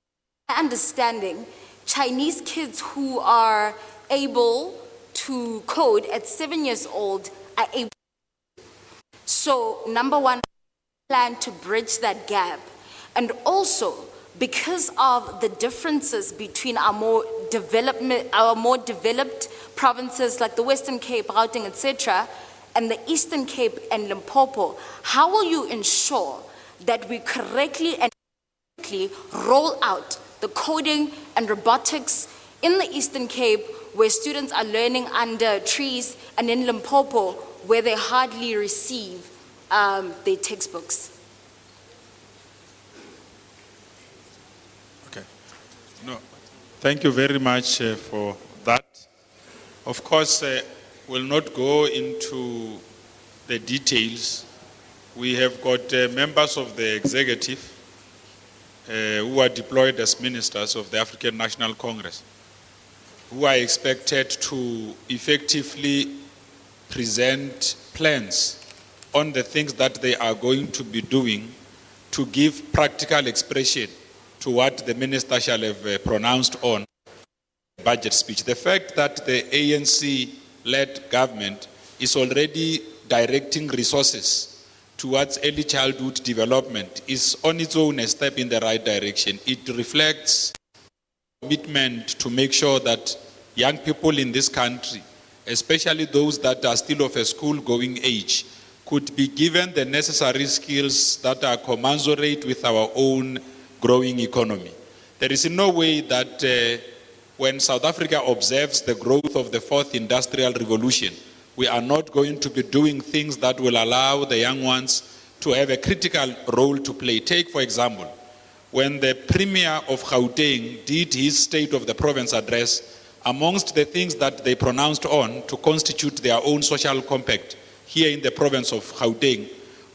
S3: my understanding, Chinese kids who are able to code at 7 years old are able. So, number one, plan to bridge that gap. And also, because of the differences between our more developed provinces like the Western Cape, Gauteng, etc., and the Eastern Cape and Limpopo, how will you ensure that we correctly and roll out the coding and robotics in the Eastern Cape, where students are learning under trees, and in Limpopo, where they hardly receive their textbooks?
S6: Okay. No, thank you very much for that. Of course, we'll not go into the details. We have got members of the executive who are deployed as ministers of the African National Congress, who are expected to effectively present plans on the things that they are going to be doing to give practical expression to what the minister shall have pronounced on budget speech. The fact that the ANC-led government is already directing resources towards early childhood development is on its own a step in the right direction. It reflects commitment to make sure that young people in this country, especially those that are still of a school-going age, could be given the necessary skills that are commensurate with our own growing economy. There is in no way that when South Africa observes the growth of the fourth industrial revolution, we are not going to be doing things that will allow the young ones to have a critical role to play. Take, for example, when the Premier of Gauteng did his State of the Province address, amongst the things that they pronounced on to constitute their own social compact here in the province of Gauteng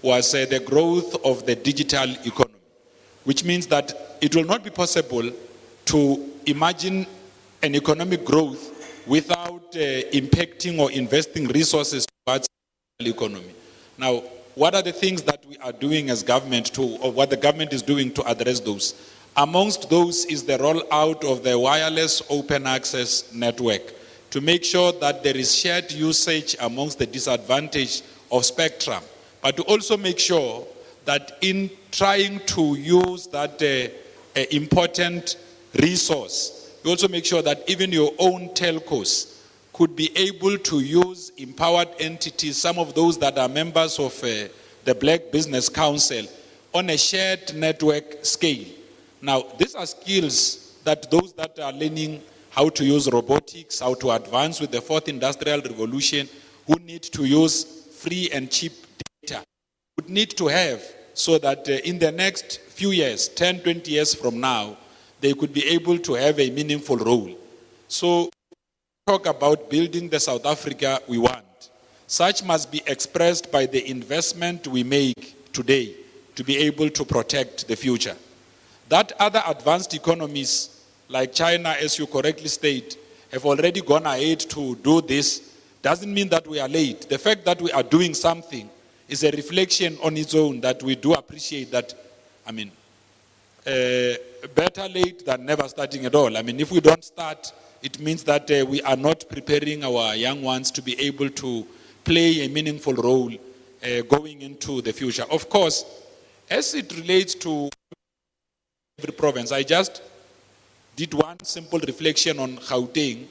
S6: was the growth of the digital economy, which means that it will not be possible to imagine an economic growth without impacting or investing resources towards the economy. Now, what are the things that we are doing as government or what the government is doing to address those? Amongst those is the rollout of the wireless open access network to make sure that there is shared usage amongst the disadvantage of spectrum, but to also make sure that in trying to use that important resource, you also make sure that even your own telcos could be able to use empowered entities, some of those that are members of the Black Business Council, on a shared network scale. Now, these are skills that those that are learning how to use robotics, how to advance with the fourth industrial revolution, who need to use free and cheap data, would need to have, so that in the next few years, 10, 20 years from now, they could be able to have a meaningful role. So, talk about building the South Africa we want. Such must be expressed by the investment we make today to be able to protect the future. That other advanced economies, like China, as you correctly state, have already gone ahead to do this, doesn't mean that we are late. The fact that we are doing something is a reflection on its own that we do appreciate that, better late than never starting at all. If we don't start, it means that we are not preparing our young ones to be able to play a meaningful role going into the future. Of course, as it relates to every province, I just did one simple reflection on Gauteng.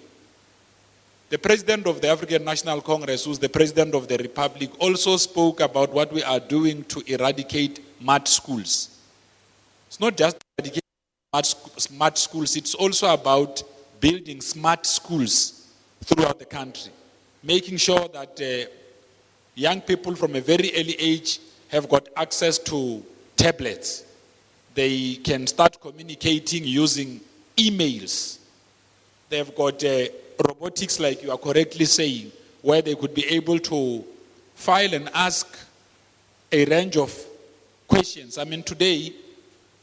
S6: The president of the African National Congress, who's the president of the Republic, also spoke about what we are doing to eradicate mud schools. It's not just eradicating smart schools, it's also about building smart schools throughout the country, making sure that young people from a very early age have got access to tablets. They can start communicating using emails. They've got robotics, like you are correctly saying, where they could be able to file and ask a range of questions. I mean, today,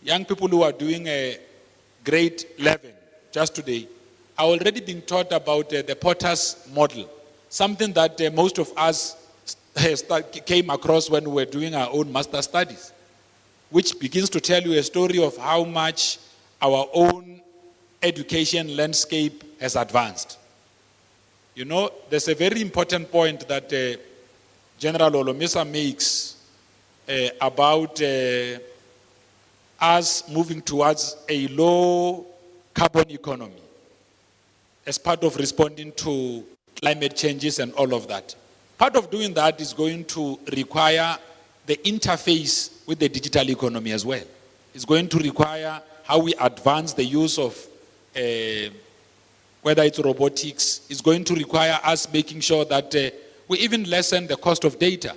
S6: young people who are doing a grade 11, just today, are already being taught about the Potter's model, something that most of us came across when we were doing our own master studies, which begins to tell you a story of how much our own education landscape has advanced. You know, there's a very important point that General Hlabisa makes about us moving towards a low carbon economy as part of responding to climate changes and all of that. Part of doing that is going to require the interface with the digital economy as well. It's going to require how we advance the use of whether it's robotics. It's going to require us making sure that we even lessen the cost of data.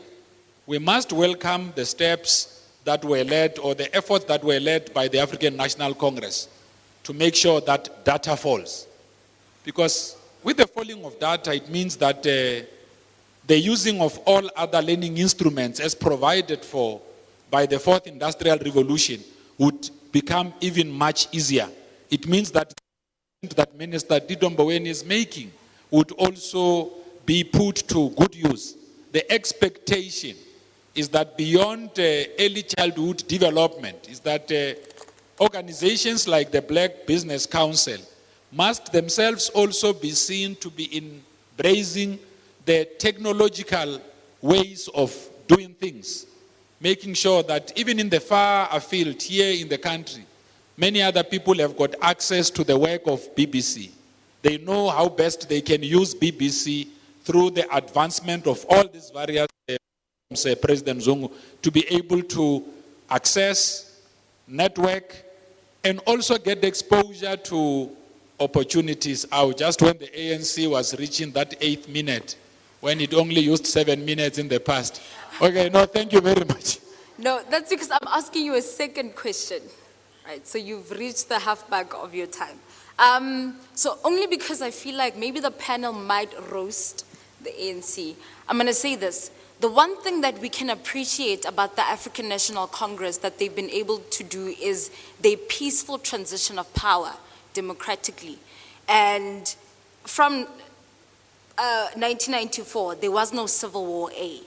S6: We must welcome the steps that were led, or the efforts that were led by the African National Congress to make sure that data falls. Because with the falling of data, it means that the using of all other learning instruments as provided for by the fourth industrial revolution would become even much easier. It means that Minister Mboweni is making would also be put to good use. The expectation is that beyond early childhood development is that organizations like the Black Business Council must themselves also be seen to be embracing the technological ways of doing things, making sure that even in the far afield here in the country, many other people have got access to the work of BBC. They know how best they can use BBC through the advancement of all these various President Zungu to be able to access, network, and also get exposure to opportunities out. Just when the ANC was reaching that 8th minute, when it only used 7 minutes in the past. Okay, no, thank you very much.
S3: No, that's because I'm asking you a second question. Right, so you've reached the halfback of your time. So only because I feel like maybe the panel might roast the ANC, I'm going to say this. The one thing that we can appreciate about the African National Congress that they've been able to do is the peaceful transition of power democratically. And from 1994, there was no civil war, A.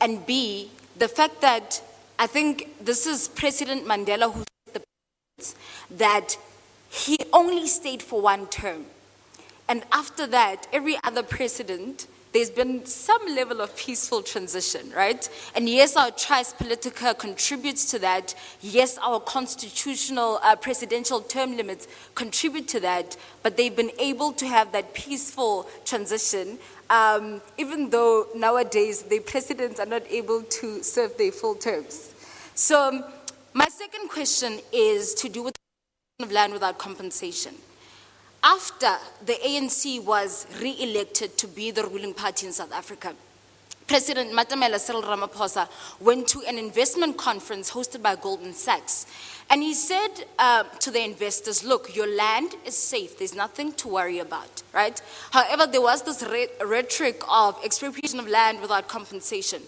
S3: And B, the fact that I think this is President Mandela who said that he only stayed for one term. And after that, every other president, there's been some level of peaceful transition, right? And yes, our trice politica contributes to that. Yes, our constitutional presidential term limits contribute to that, but they've been able to have that peaceful transition, even though nowadays the presidents are not able to serve their full terms. So my second question is to do with of land without compensation. After the ANC was re-elected to be the ruling party in South Africa, President Matamela Cyril Ramaphosa went to an investment conference hosted by Goldman Sachs. And he said to the investors, look, your land is safe. There's nothing to worry about, right? However, there was this rhetoric of expropriation of land without compensation.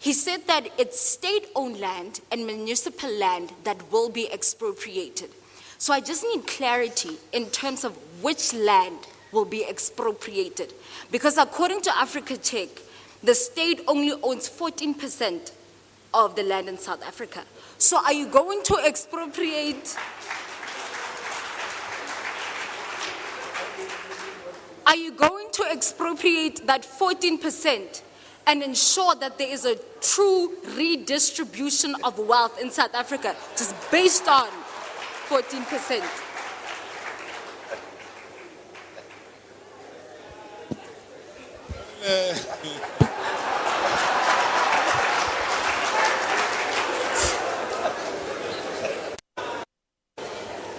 S3: He said that it's state-owned land and municipal land that will be expropriated. So I just need clarity in terms of which land will be expropriated. Because according to Africa Tech, the state only owns 14% of the land in South Africa. So are you going to expropriate? Are you going to expropriate that 14% and ensure that there is a true redistribution of wealth in South Africa, just based on 14%?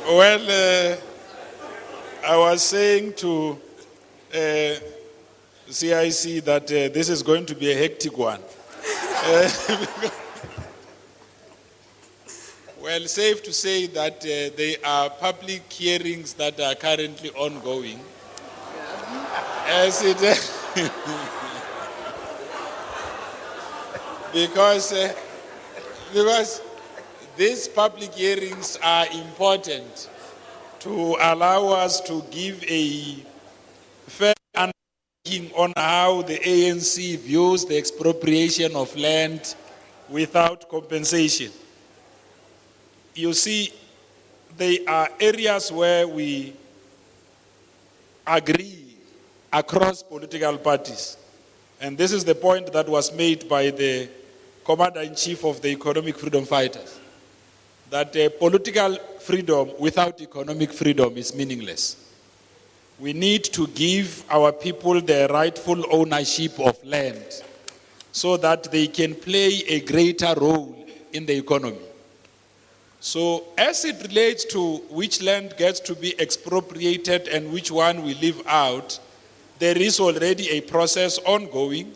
S6: Well, I was saying to CIC that this is going to be a hectic one. Well, safe to say that there are public hearings that are currently ongoing. As it because these public hearings are important to allow us to give a fair understanding on how the ANC views the expropriation of land without compensation. You see, there are areas where we agree across political parties. And this is the point that was made by the Commander-in-Chief of the Economic Freedom Fighters, that political freedom without economic freedom is meaningless. We need to give our people the rightful ownership of land so that they can play a greater role in the economy. So as it relates to which land gets to be expropriated and which one we leave out, there is already a process ongoing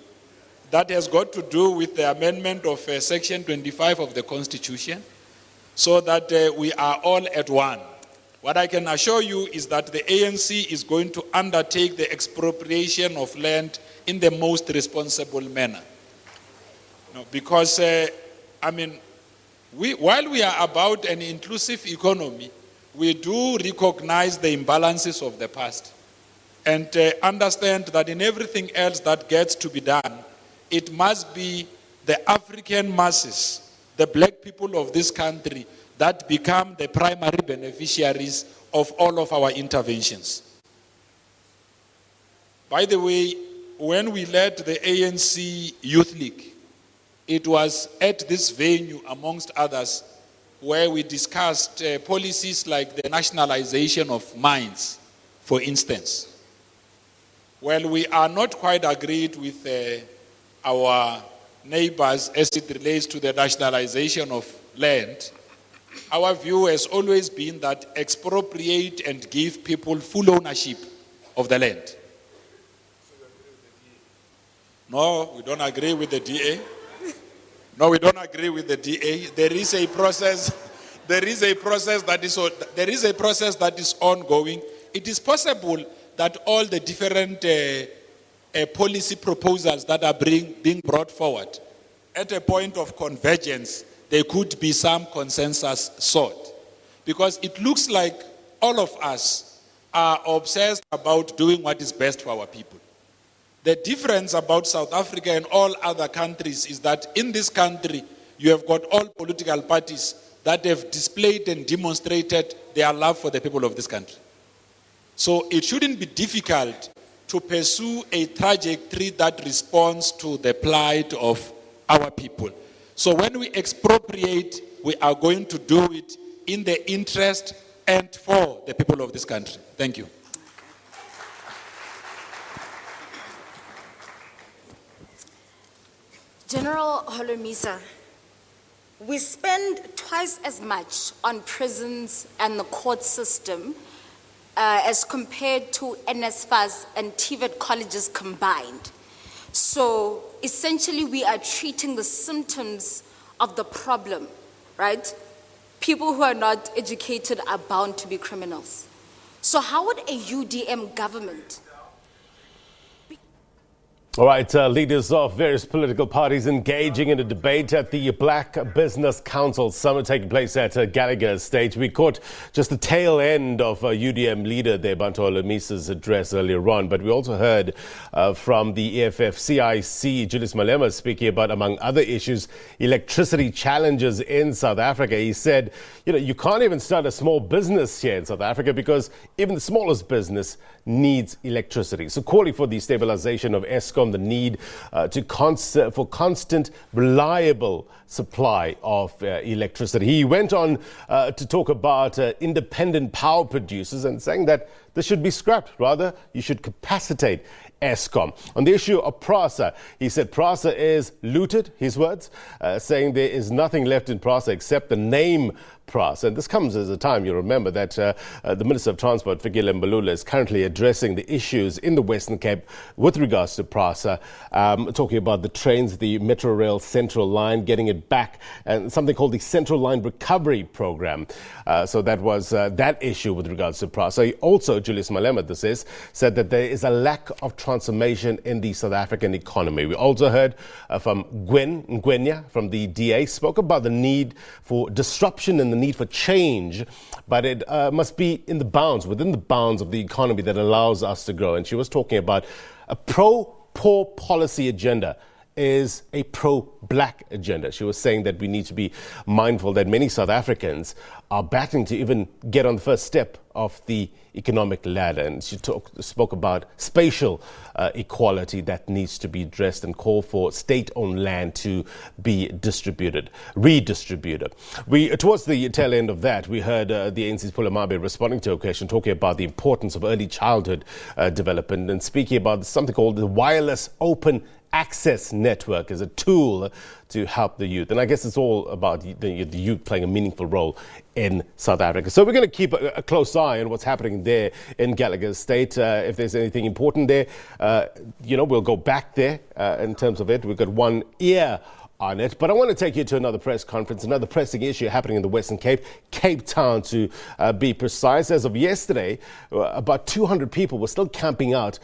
S6: that has got to do with the amendment of Section 25 of the Constitution, so that we are all at one. What I can assure you is that the ANC is going to undertake the expropriation of land in the most responsible manner. No, because, while we are about an inclusive economy, we do recognize the imbalances of the past and understand that in everything else that gets to be done, it must be the African masses, the black people of this country, that become the primary beneficiaries of all of our interventions. By the way, when we led the ANC Youth League, it was at this venue, amongst others, where we discussed policies like the nationalization of mines, for instance. Well, we are not quite agreed with our neighbors as it relates to the nationalization of land. Our view has always been that expropriate and give people full ownership of the land. No, we don't agree with the DA. No, we don't agree with the DA. There is a process. There is a process that is ongoing. It is possible that all the different policy proposals that are being brought forward, at a point of convergence, there could be some consensus sought. Because it looks like all of us are obsessed about doing what is best for our people. The difference about South Africa and all other countries is that in this country, you have got all political parties that have displayed and demonstrated their love for the people of this country. So it shouldn't be difficult to pursue a trajectory that responds to the plight of our people. So when we expropriate, we are going to do it in the interest and for the people of this country. Thank you.
S3: General Hlabisa, we spend twice as much on prisons and the court system as compared to NSFAS and TVET colleges combined. So essentially we are treating the symptoms of the problem, right? People who are not educated are bound to be criminals. So how would a UDM government...
S1: All right, leaders of various political parties engaging in a debate at the Black Business Council Summit taking place at Gallagher Estate. We caught just the tail end of UDM leader there, Bantu Hlamisa's address earlier on, but we also heard from the EFF-CIC, Julius Malema, speaking about, among other issues, electricity challenges in South Africa. He said, you can't even start a small business here in South Africa because even the smallest business needs electricity. So calling for the stabilization of Eskom, the need for constant, reliable supply of electricity. He went on to talk about independent power producers and saying that this should be scrapped. Rather, you should capacitate Eskom. On the issue of PRASA, he said PRASA is looted, his words, saying there is nothing left in PRASA except the name PRASA. And this comes as a time, you remember, that the Minister of Transport, Fikile Mbalula, is currently addressing the issues in the Western Cape with regards to PRASA, talking about the trains, the Metro Rail Central Line, getting it back, and something called the Central Line Recovery Program. So that was that issue with regards to PRASA. He also CEO, Julius Malema, this is, said that there is a lack of transformation in the South African economy. We also heard from Ngwenya from the DA, spoke about the need for disruption and the need for change, but it must be within the bounds of the economy that allows us to grow. And she was talking about a pro-poor policy agenda is a pro-black agenda. She was saying that we need to be mindful that many South Africans are battling to even get on the first step of the economic ladder. And she spoke about spatial equality that needs to be addressed and call for state-owned land to be redistributed. Towards the tail end of that, we heard the ANC's Malema responding to a question, talking about the importance of early childhood development and speaking about something called the wireless open access network as a tool to help the youth. And I guess it's all about the youth playing a meaningful role in South Africa. So we're going to keep a close eye on what's happening there in Gallagher Estate. If there's anything important there, we'll go back there in terms of it. We've got one ear on it. But I want to take you to another press conference, another pressing issue happening in the Western Cape, Cape Town to be precise. As of yesterday, about 200 people were still camping out